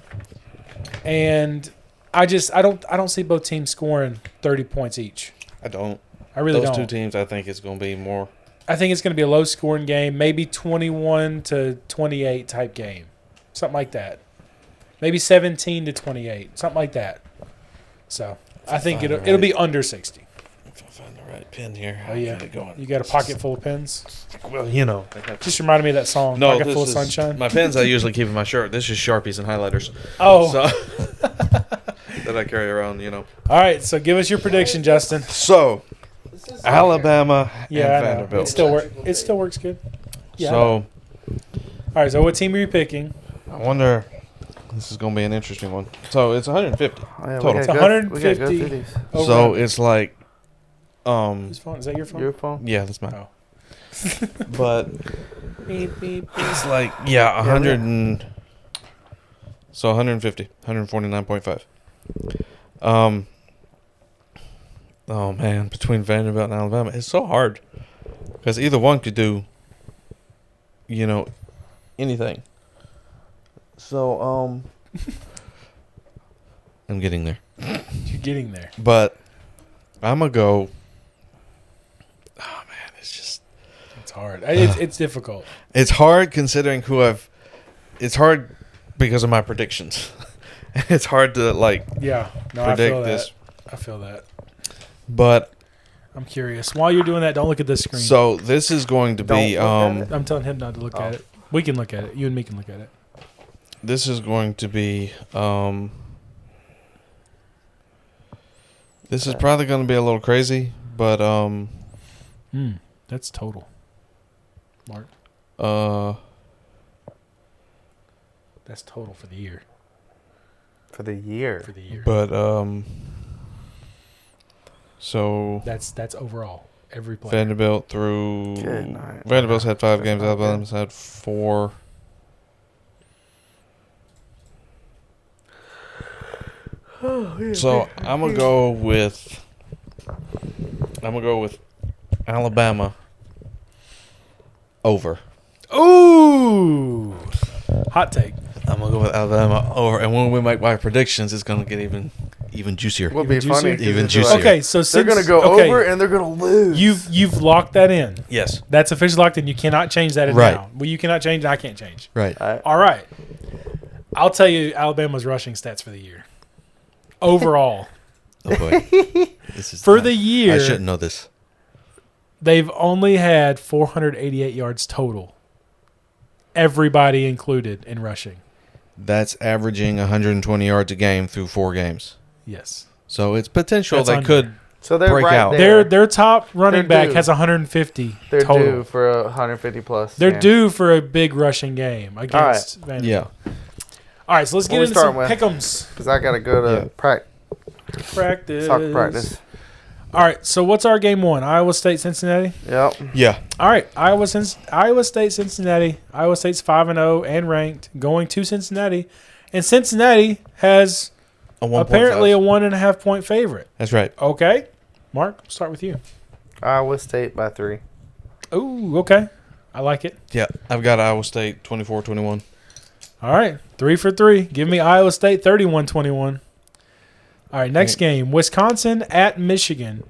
and I don't see both teams scoring 30 points each. I don't. I really Those don't. two teams, I think it's going to be more. I think it's going to be a low scoring game, maybe 21 to 28 type game, something like that. Maybe 17 to 28, something like that. So I think Fine, it'll be under 60. If I find the right pen here, Oh I'll yeah, get it going. you got a pocket full of pens. Well, you know. Just reminded me of that song, No, "Pocket this Full of is Sunshine." my pens I usually keep in my shirt. This is Sharpies and highlighters. Oh, So that I carry around, all right. So give us your prediction, Justin. So Alabama Yeah, and I know. Vanderbilt. It still works good. Yeah. I know. So All right. So what team are you picking? I wonder. This is going to be an interesting one. So it's 150. Oh, yeah, Total. It's We got good 150. cities. Over So under. it's like, Whose phone? Is that your phone? Your phone? yeah, that's mine. Oh. But Beep, beep, beep. it's like, yeah, 100 and so 150, 149.5. Oh man, between Vanderbilt and Alabama, it's so hard because either one could do, anything. So I'm getting there, You're getting there. but I'm gonna go. Oh man, it's just. It's hard. It's difficult. It's hard considering it's hard because of my predictions. It's hard to Yeah. No, predict I feel this. that. I feel that. But I'm curious. While you're doing that, don't look at this screen. so this is going to be Don't look at I'm telling him not to look at it. We can look at it. You and me can look at it. this is going to be this is probably going to be a little crazy, but That's total. Mark. That's total for the year. For the year. For the year. but so That's overall. Every player. Vanderbilt through Good night. Vanderbilt's had 5 That's games, not Alabama's had 4. So I'm gonna go with Alabama over. Ooh. Hot take. I'm gonna go with Alabama over, and when we make my predictions, it's gonna get even juicier. Would be Even funny. juicier? 'cause Even it's like- juicier. Okay, so They're since gonna go okay, over and they're gonna lose. You've locked that in. Yes, That's officially locked in. You cannot change that in Right. now. Well, you cannot change. I can't change. right. All right. All right. I'll tell you Alabama's rushing stats for the year. overall. Oh boy. For the year, I shouldn't know this. they've only had 488 yards total. Everybody included in rushing. That's averaging 120 yards a game through 4 games. Yes. So it's potential That's they under. could. So they're break right out. there. Their top running They're back due. has 150 They're total. due for 150 plus. They're game. due for a big rushing game against Vanderbilt. Yeah. All right, so let's get What we into some starting with? pick'ems. Because I got to go to Practice. soccer practice. All right, so what's our game one? Iowa State, Cincinnati. Yep. Yeah. All right, Iowa State, Cincinnati. Iowa State's 5-0 and ranked, going to Cincinnati, and Cincinnati has apparently a 1.5 point favorite. That's right. Okay, Mark, we'll start with you. Iowa State by 3. Ooh, okay, I like it. Yeah. I've got Iowa State 24-21. All right, 3 for 3. Give me Iowa State 31-21. All right, next game, Wisconsin at Michigan.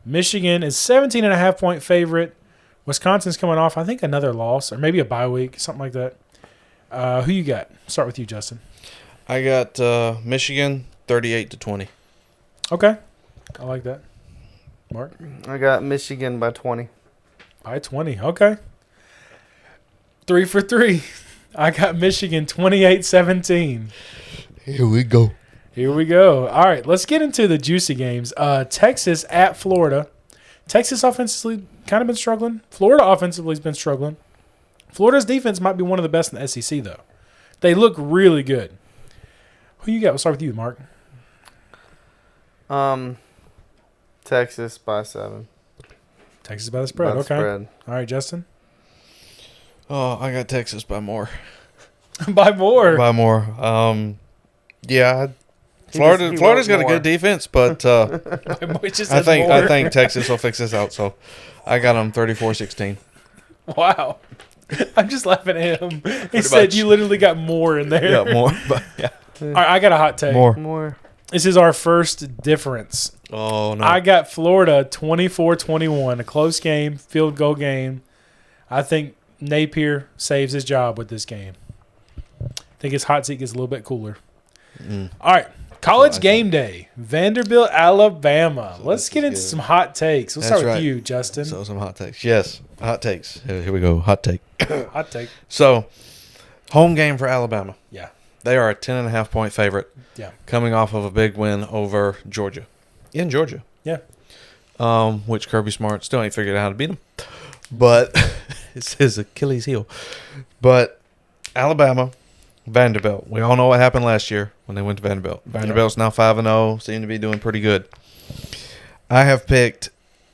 Michigan is 17.5 point favorite. Wisconsin's coming off, I think, another loss or maybe a bye week, something like that. Who you got? Start with you, Justin. I got Michigan 38-20. Okay, I like that. Mark? I got Michigan by 20. By 20, okay. 3 for 3. I got Michigan 28-17. Here we go. Here we go. All right, let's get into the juicy games. Texas at Florida. Texas offensively kind of been struggling. Florida offensively has been struggling. Florida's defense might be one of the best in the SEC, though. They look really good. Who you got? We'll start with you, Mark. Texas by 7. Texas by the spread. By the Okay. spread. All right, Justin. Oh, I got Texas by more. By more. By more. Yeah. He Florida's wants got a more. good defense, but It just I said more. think Texas will fix this out. So I got them 34-16. Wow. I'm just laughing at him. He Pretty said much. you literally got more in there. Yeah, more. But yeah, All right, I got a hot take. More. This is our first difference. Oh no. I got Florida 24-21, a close game, field goal game. I think Napier saves his job with this game. I think his hot seat gets a little bit cooler. All right, college game day, Vanderbilt, Alabama. Let's get into some hot takes. Let's That's start with right. you, Justin. So some hot takes. Yes, hot takes. Here we go. Hot take. Hot take. So, home game for Alabama. Yeah. They are a 10.5 point favorite. Yeah. Coming off of a big win over Georgia. In Georgia. Yeah. Which Kirby Smart still ain't figured out how to beat them. But it's his Achilles heel. But Alabama, Vanderbilt. We all know what happened last year when they went to Vanderbilt. Vanderbilt's now 5-0, seem to be doing pretty good. I have picked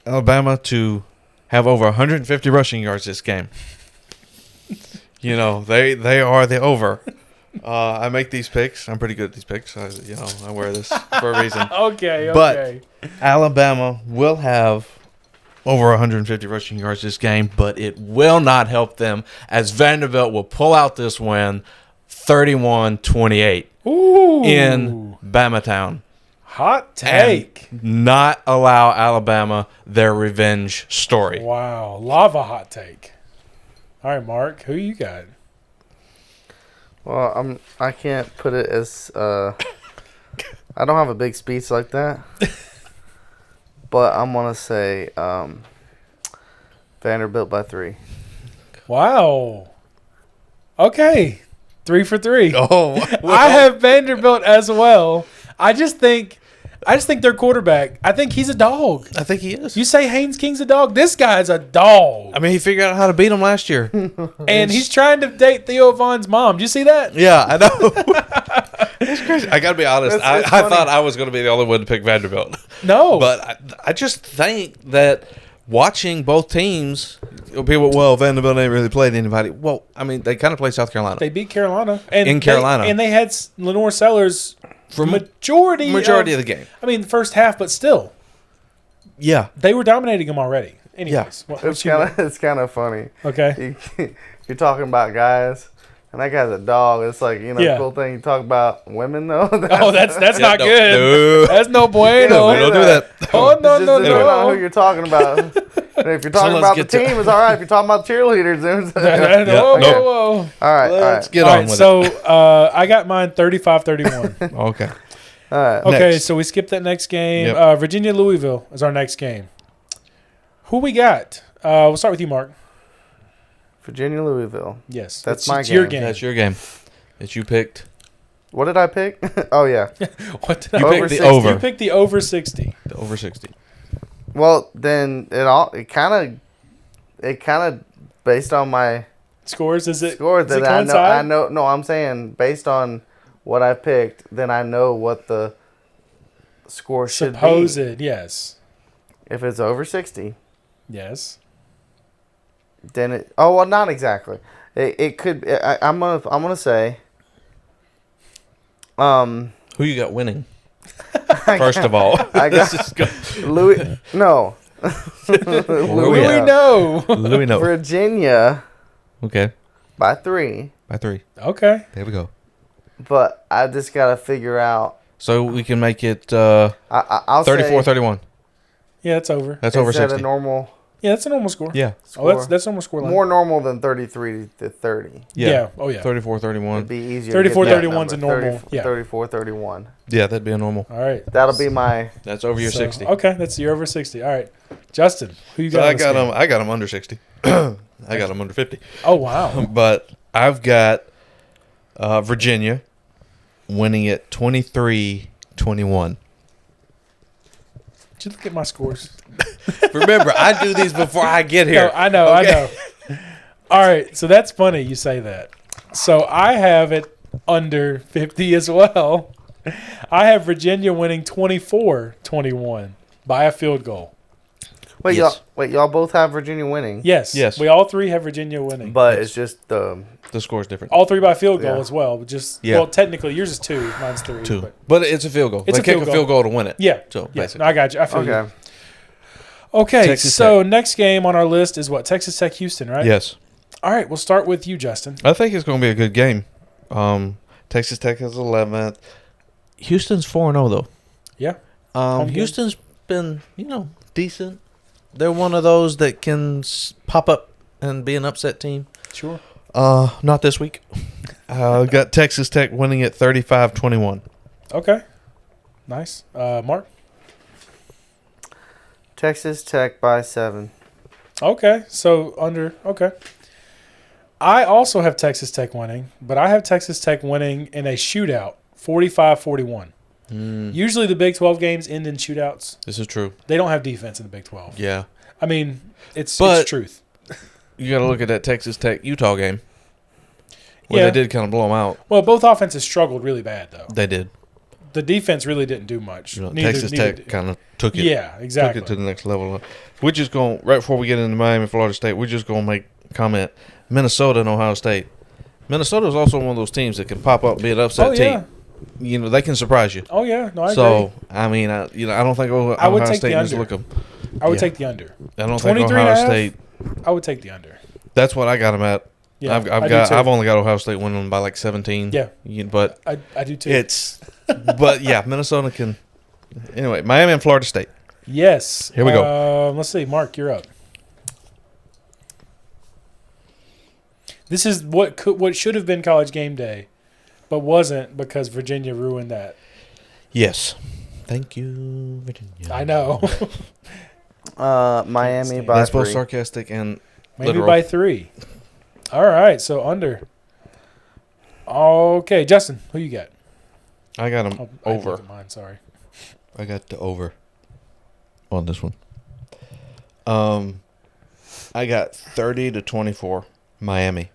Alabama to have over 150 rushing yards this game. You know, they are the over. I make these picks. I'm pretty good at these picks. I wear this for a reason. Okay. But Alabama will have over 150 rushing yards this game, but it will not help them as Vanderbilt will pull out this win 31-28 Ooh. in Bamatown. Hot take. And not allow Alabama their revenge story. Wow. Lava hot take. All right, Mark, who you got? Well, I can't put it as I don't have a big speech like that. But I'm gonna say Vanderbilt by 3. Wow. Okay. 3 for 3. Oh, I have Vanderbilt as well. I just think their quarterback, I think he's a dog. I think he is. You say Haynes King's a dog? This guy's a dog. I mean, he figured out how to beat him last year. And he's trying to date Theo Vaughn's mom. Do you see that? Yeah, I know. It's crazy. I got to be honest. It's I funny. thought I was going to be the only one to pick Vanderbilt. No. But I just think that watching both teams, Vanderbilt ain't really played anybody. Well, I mean, they kind of play South Carolina. They beat Carolina. And In Carolina. And they had Lenore Sellers for majority of the game. I mean, the first half, but still. Yeah. They were dominating them already. Anyways. Yeah. It's kind of funny. Okay. You're talking about guys, and that guy's a dog. It's like, Yeah. cool thing you talk about women though. Oh, that's not no, good. no. That's no bueno. We don't do that. Oh, no, It's no, just depending on no. who you're talking about. And if you're talking let's about the get to- team, it's all right. If you're talking about cheerleaders, then it's Whoa, Okay. whoa. all right. Let's All get All on right, with so I got mine 35-31. it. Okay. All right. Okay, Next. so we skipped that next game. Yep. Virginia Louisville is our next game. Who we got? We'll start with you, Mark. Virginia Louisville. Yes, That's it's my your game. game. That's your game that you picked. What did I pick? Oh yeah. What did You I picked the 60. over. You picked the over 60. The over 60. Well, then it kind of based on my Scores? Is it score does it that I coincide? know. No, I'm saying based on what I picked, then I know what the score should Supposed, be. yes. If it's over 60, Yes. then it. Oh well, not exactly. It could. I'm gonna say. Who you got winning? First of all. I got Just go. Louis. No. we We at? know. Louis, no. Virginia Okay. by 3, By 3. Okay. There we go. but I just gotta figure out. So we can make it I'll 34 say 31. Yeah, it's over. That's over is that 60. a normal Yeah, that's a normal score. Yeah. score? Oh, that's normal score line. More normal than 33 to 30. Yeah. Oh, yeah. 34 It'd 31. be easier. 34, to get that 31's a number. normal, yeah. 34, 31. Yeah, that'd be a normal. All right. That'll be my. That's over your So, 60. Okay, that's you're over 60. All right. Justin, who you So got? I on this got game? them. I got them under 60. I got them under 50. Oh, wow. But I've got Virginia winning it 23-21. Did you look at my scores? Remember, I do these before I get No, here. I know, Okay. I know. All right, so that's funny you say that. So I have it under 50 as well. I have Virginia winning 24-21 by a field goal. Wait, Yes. y'all both have Virginia winning. Yes. Yes. We all three have Virginia winning. But it's just the. The score's different. all three by field goal Yeah. as well. But just Yeah. well, technically yours is 2, mine's 3. 2. But But it's a field goal. It's They a kick field a field goal to win it. yeah. So Yeah. basically. No, I got you. I feel you. Okay. Okay, Texas so next game on our list is what? Texas Tech Houston, right? Yes. All right, we'll start with you, Justin. I think it's going to be a good game. Texas Tech is 11th. Houston's 4-0, though. Yeah. Home game. Houston's been, decent. They're one of those that can pop up and be an upset team. Sure. Not this week. Got Texas Tech winning it 35-21. Okay. Nice. Mark? Texas Tech by 7. Okay, so under. Okay. I also have Texas Tech winning, but I have Texas Tech winning in a shootout, 45-41. Usually the Big 12 games end in shootouts. This is true. They don't have defense in the Big 12. Yeah. I mean, it's But- truth. You got to look at that Texas Tech Utah game where Yeah. they did kind of blow them out. Well, both offenses struggled really bad, though. They did. The defense really didn't do much. Texas Tech kind of took it. Yeah, exactly. Took it to the next level. We're just going, right before we get into Miami, Florida State, we're just going to make a comment. Minnesota and Ohio State. Minnesota is also one of those teams that can pop up and be an upset Oh, yeah. team. They can surprise you. Oh, yeah. No, I agree. So, I mean, I don't think I would Ohio take State the needs to under. look them. I would yeah. take the under. I don't think 23 and a Ohio half? State. I would take the under. That's what I got them at. Yeah, I've I do got. too. I've only got Ohio State winning by like 17. Yeah. But I do too. it's. But yeah, Minnesota can. Anyway, Miami and Florida State. Yes. Here we go. Let's see. Mark, you're up. This is what should have been College Game Day, but wasn't because Virginia ruined that. Yes. Thank you, Virginia. I know. Miami by That's both 3. sarcastic and Maybe literal. by 3. All right. So under. Okay, Justin, who you got? I got them Oh, I didn't over. look at mine. Sorry. I got the over on this one. I got 30-24 Miami,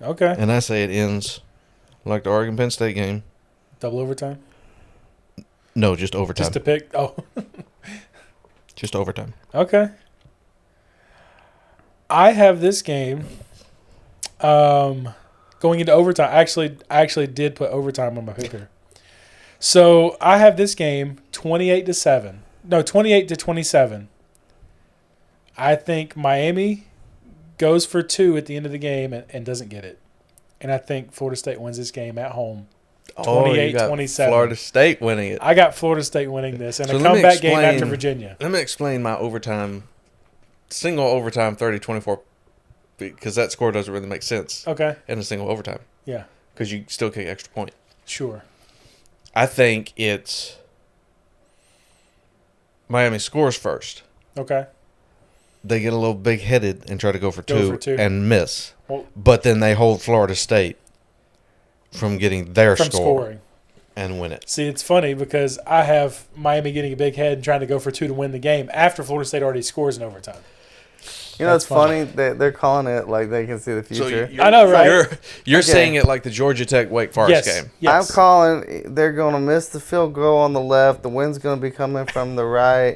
Okay. and I say it ends like the Oregon Penn State game. Double overtime. No, just overtime. Just to pick. Oh. Just overtime. Okay. I have this game going into overtime. I actually did put overtime on my picker. So I have this game 28-7. No, 28-27. I think Miami goes for 2 at the end of the game and doesn't get it. And I think Florida State wins this game at home. 28-27. Florida State winning it. I got Florida State winning this and So a let me comeback game after explain- Virginia. Let me explain my overtime, single overtime 30-24, because that score doesn't really make sense Okay. in a single overtime Yeah. because you still kick extra point. Sure. I think it's Miami scores first. Okay. They get a little big-headed and try to go for Go for two two. and miss. Well- But then they hold Florida State from getting their From score scoring. and win it. See, it's funny because I have Miami getting a big head and trying to go for two to win the game after Florida State already scores in overtime. You know, That's it's funny. They're calling it like they can see the future. I know, right? You're Okay. saying it like the Georgia Tech Wake Forest Yes. game. Yes. I'm calling. They're going to miss the field goal on the left. The wind's going to be coming from the right.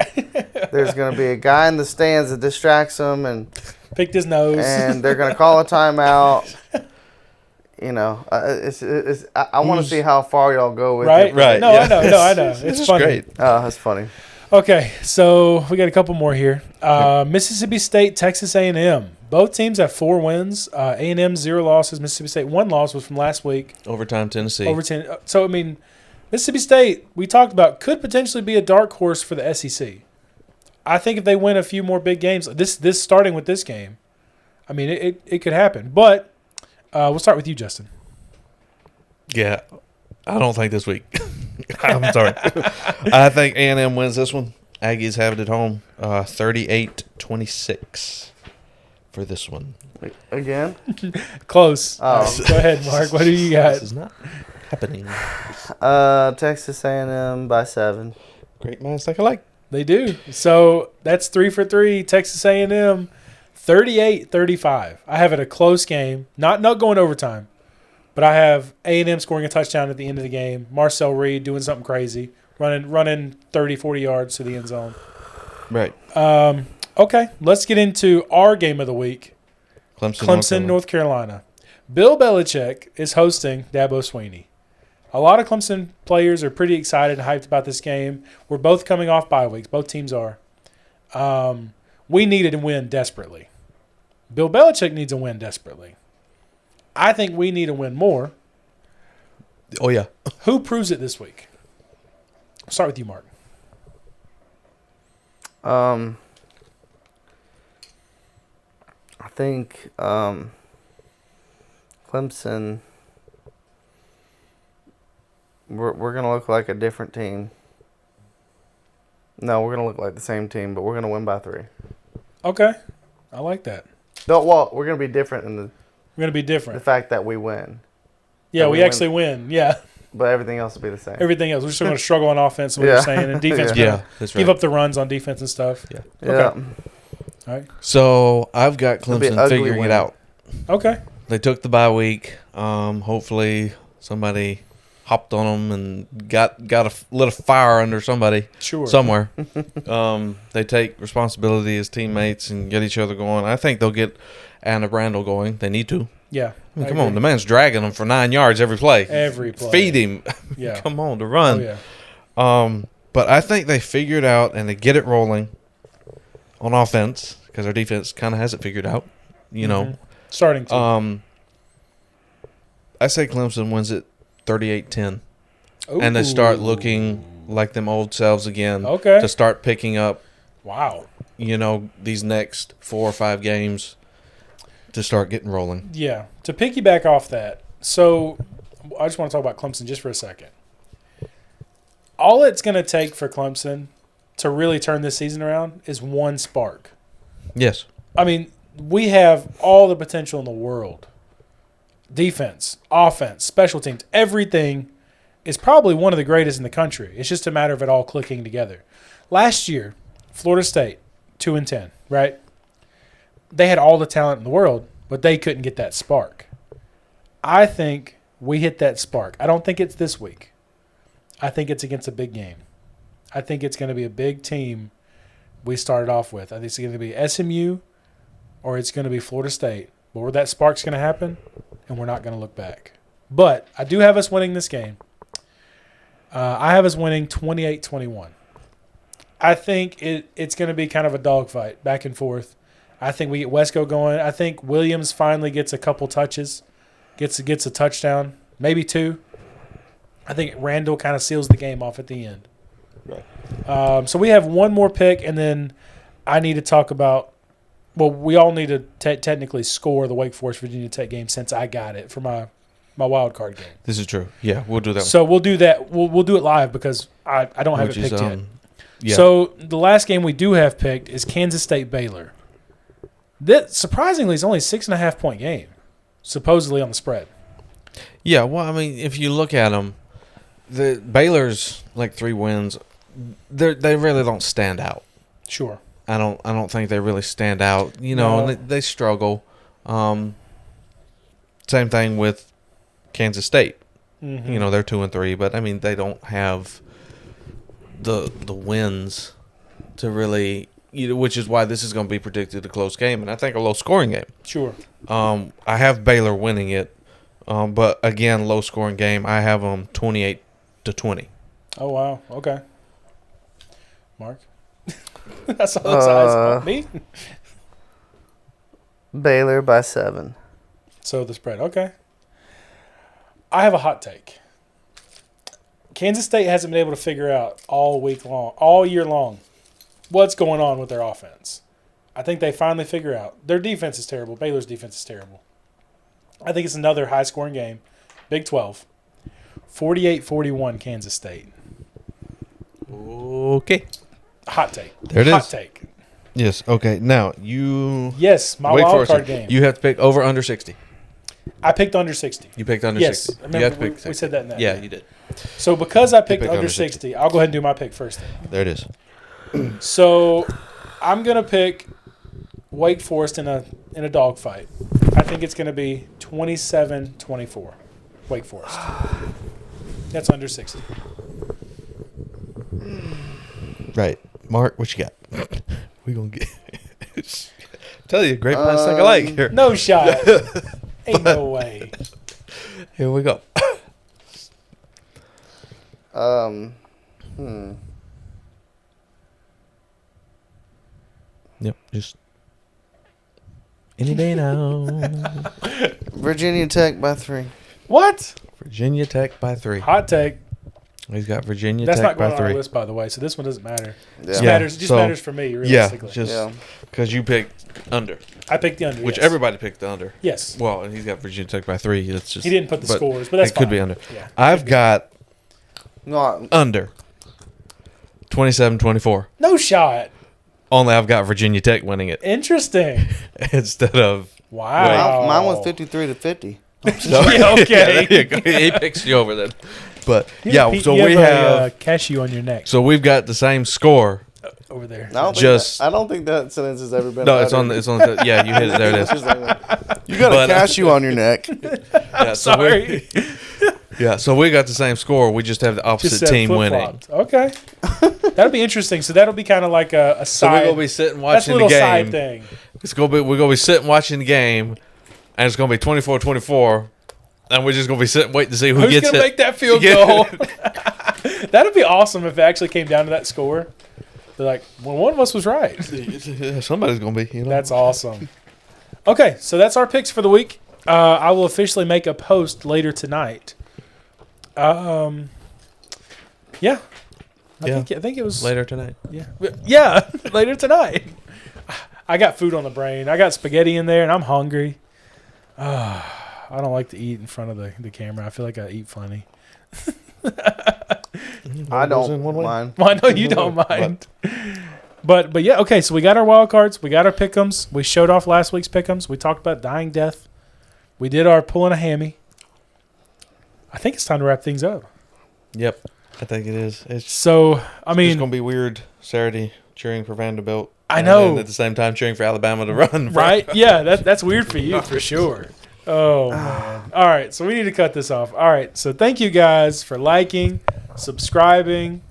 There's going to be a guy in the stands that distracts them, and Picked his nose. they're going to call a timeout. You know, I want to see how far y'all go with Right? it. Right, No, yeah. I know. No, I know. This It's is funny. great. Oh, that's funny. Okay, so we got a couple more here. Mississippi State, Texas A&M. Both teams have 4 wins. A&M 0 losses. Mississippi State 1 loss was from last week. Overtime Tennessee. Over 10. So I mean, Mississippi State we talked about could potentially be a dark horse for the SEC. I think if they win a few more big games, this starting with this game, I mean it could happen. But we'll start with you, Justin. Yeah. I don't think this week. I'm sorry. I think A&M wins this one. Aggies have it at home. 38-26 for this one. Again? Close. Oh. Go ahead, Mark. What do you This got? is not happening. Texas A&M by 7. Great minds think alike. They do. So that's 3 for 3. Texas A&M, 38-35. I have it a close game. Not going overtime. But I have A&M scoring a touchdown at the end of the game. Marcel Reed doing something crazy, running 30, 40 yards to the end zone. Right. Okay, let's get into our game of the week. Clemson, North Carolina. Bill Belichick is hosting Dabo Swinney. A lot of Clemson players are pretty excited and hyped about this game. We're both coming off bye weeks. Both teams are. We needed to win desperately. Bill Belichick needs a win desperately. I think we need to win more. Oh, yeah. Who proves it this week? I'll start with you, Mark. I think Clemson. We're gonna look like a different team. No, we're gonna look like the same team, but we're gonna win by 3. Okay. I like that. No, well, we're gonna be different in We're going to be the different. fact that we win, Yeah, that we we actually win. Yeah. but everything else will be the same. Everything else. We're still going to struggle on offense, what Yeah. you're saying. And defense, Yeah. Yeah, that's right. give up the runs on defense and stuff. Yeah. Yeah. Okay. All right. So I've got It'll be an Clemson ugly figuring win. it out. Okay. They took the bye week. Hopefully somebody hopped on them and got lit a fire under somebody Sure. somewhere. They take responsibility as teammates and get each other going. I think they'll get Anna Brandel going. They need to. Yeah. I mean, I come on, agree. the man's dragging them for 9 yards every play. Every play. Feed him. Yeah. Come on to Oh, run. yeah. But I think they figure it out and they get it rolling on offense because our defense kind of has it figured out. You know. Mhm. Starting to. I say Clemson wins it 38-10. And they start Ooh. looking like them old selves again. Okay. To start picking up, Wow. these next 4 or 5 games to start getting rolling. Yeah. To piggyback off that, so I just want to talk about Clemson just for a second. All it's going to take for Clemson to really turn this season around is one spark. Yes. I mean, we have all the potential in the world. Defense, offense, special teams, everything is probably one of the greatest in the country. It's just a matter of it all clicking together. Last year, Florida State, 2-10, right? They had all the talent in the world, but they couldn't get that spark. I think we hit that spark. I don't think it's this week. I think it's against a big game. I think it's going to be a big team we started off with. I think it's going to be SMU or it's going to be Florida State. But where that spark's going to happen, and we're not going to look back. But I do have us winning this game. I have us winning 28-21. I think it's going to be kind of a dogfight, back and forth. I think we get Wesco going. I think Williams finally gets a couple touches, gets a touchdown, maybe 2. I think Randall kind of seals the game off at the end. Right. So we have one more pick, and then I need to talk about – well, we all need to technically score the Wake Forest Virginia Tech game since I got it for my my wild card game. This is true. Yeah, we'll do that. So we'll do that. We'll do it live because I don't have it picked yet. Yeah. So the last game we do have picked is Kansas State Baylor. That surprisingly is only a 6.5 point game, supposedly on the spread. Yeah, well, I mean, if you look at them, the Baylor's like 3 wins. They really don't stand out. Sure. I don't think they really stand out. You know, No. and they struggle. Same thing with Kansas State. Mm-hmm. You know, they're 2-3, but I mean, they don't have the wins to really. Which is why this is going to be predicted a close game, and I think a low scoring game. Sure. I have Baylor winning it, but again, low scoring game. I have them 28-20. Oh wow. Okay. Mark. That's all those eyes. Me. Baylor by 7. So the spread. Okay. I have a hot take. Kansas State hasn't been able to figure out all year long, what's going on with their offense. I think they finally figure out. Their defense is terrible. Baylor's defense is terrible. I think it's another high-scoring game. Big 12. 48-41 Kansas State. Okay. Hot take. There it Hot is. take. Yes. Okay. Now you. Yes, my Wait for wild a card second. game. You have to pick over under 60. I picked under 60. You picked under Yes, 60. remember You have to we- pick we 60. said that in that Yeah, game. you did. So because I picked picked under under 60, I'll go ahead and do my pick first then. There it is. So I'm going to pick Wake Forest in a dogfight. I think it's going to be 27-24. Wake Forest. That's under 60. Right. Mark, what you got? We gonna get. Tell you, great minds think alike here. No shot. Ain't no way. Here we go. Yep. Just any day now. Virginia Tech by 3. What? Virginia Tech by 3. Hot take. He's got Virginia That's Tech not going by on our 3. list, by the way. So this one doesn't matter. Yeah. Just Yeah, matters. Just so- matters for me, Yeah, realistically. just because you picked under, I picked the under. which yes. everybody picked the under. Yes. Well, and he's got Virginia Tech by 3. It's just He didn't put the but scores, but that's it could fine. be under. Yeah. I've got No, under 27-24. No shot. Only I've got Virginia Tech winning it Interesting. instead of. Wow. mine was 53-50. Yeah, okay. there you go. He picks you over then. But yeah, You so have we a, have. cashew on your neck So we've got the same score. over there. I don't think that sentence has ever been. No, it's on. uttered. It's on. The, yeah, you hit it. There it is. You got But, a cashew on your neck. Yeah, so Sorry. Yeah, so we got the same score. We just have the opposite said team winning. flip-flopped. Okay. That'll be interesting. So that'll be kind of like a So side. we're gonna be sitting that's a watching little the side game. thing. We're gonna be sitting watching the game, and it's gonna be 24-24, and we're just gonna be sitting waiting to see who Who's gets going to it. make that field Yeah. goal? That'd be awesome if it actually came down to that score. They're like, well, one of us was right. Somebody's gonna be. You know? That's awesome. Okay, so that's our picks for the week. I will officially make a post later tonight. Yeah. I think it was later tonight. Yeah, later tonight. I got food on the brain. I got spaghetti in there, and I'm hungry. I don't like to eat in front of the camera. I feel like I eat funny. I Goes in don't one way. mind. Well, I know you don't mind. But yeah, okay, so we got our wild cards. We got our pick'ems. We showed off last week's pick'ems. We talked about dying death. We did our pulling a hammy. I think it's time to wrap things up. Yep, I think it is. It's So, I just mean, gonna be weird Saturday cheering for Vanderbilt. I and know. then at the same time cheering for Alabama to run. right? Yeah, that's weird for you, for sure. Oh, man. All right, so we need to cut this off. All right, so thank you guys for liking, subscribing,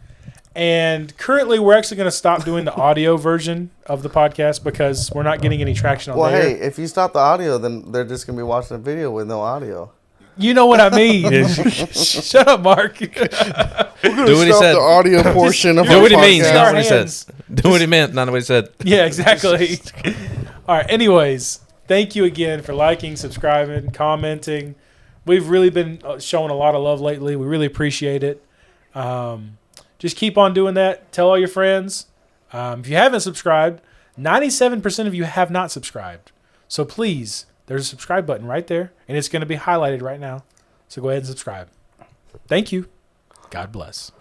and currently we're actually going to stop doing the audio version of the podcast because we're not getting any traction on Well, there. hey, if you stop the audio, then they're just gonna be watching a video with no audio. You know what I mean. Shut up, Mark. Do what he Stop said. the audio portion of Do our what he means, podcast. not Our what he hands. says. Do what he meant, not what he said. Yeah, exactly. All right, anyways, thank you again for liking, subscribing, commenting. We've really been showing a lot of love lately. We really appreciate it. Just keep on doing that. Tell all your friends. If you haven't subscribed, 97% of you have not subscribed. So please, there's a subscribe button right there, and it's going to be highlighted right now. So go ahead and subscribe. Thank you. God bless.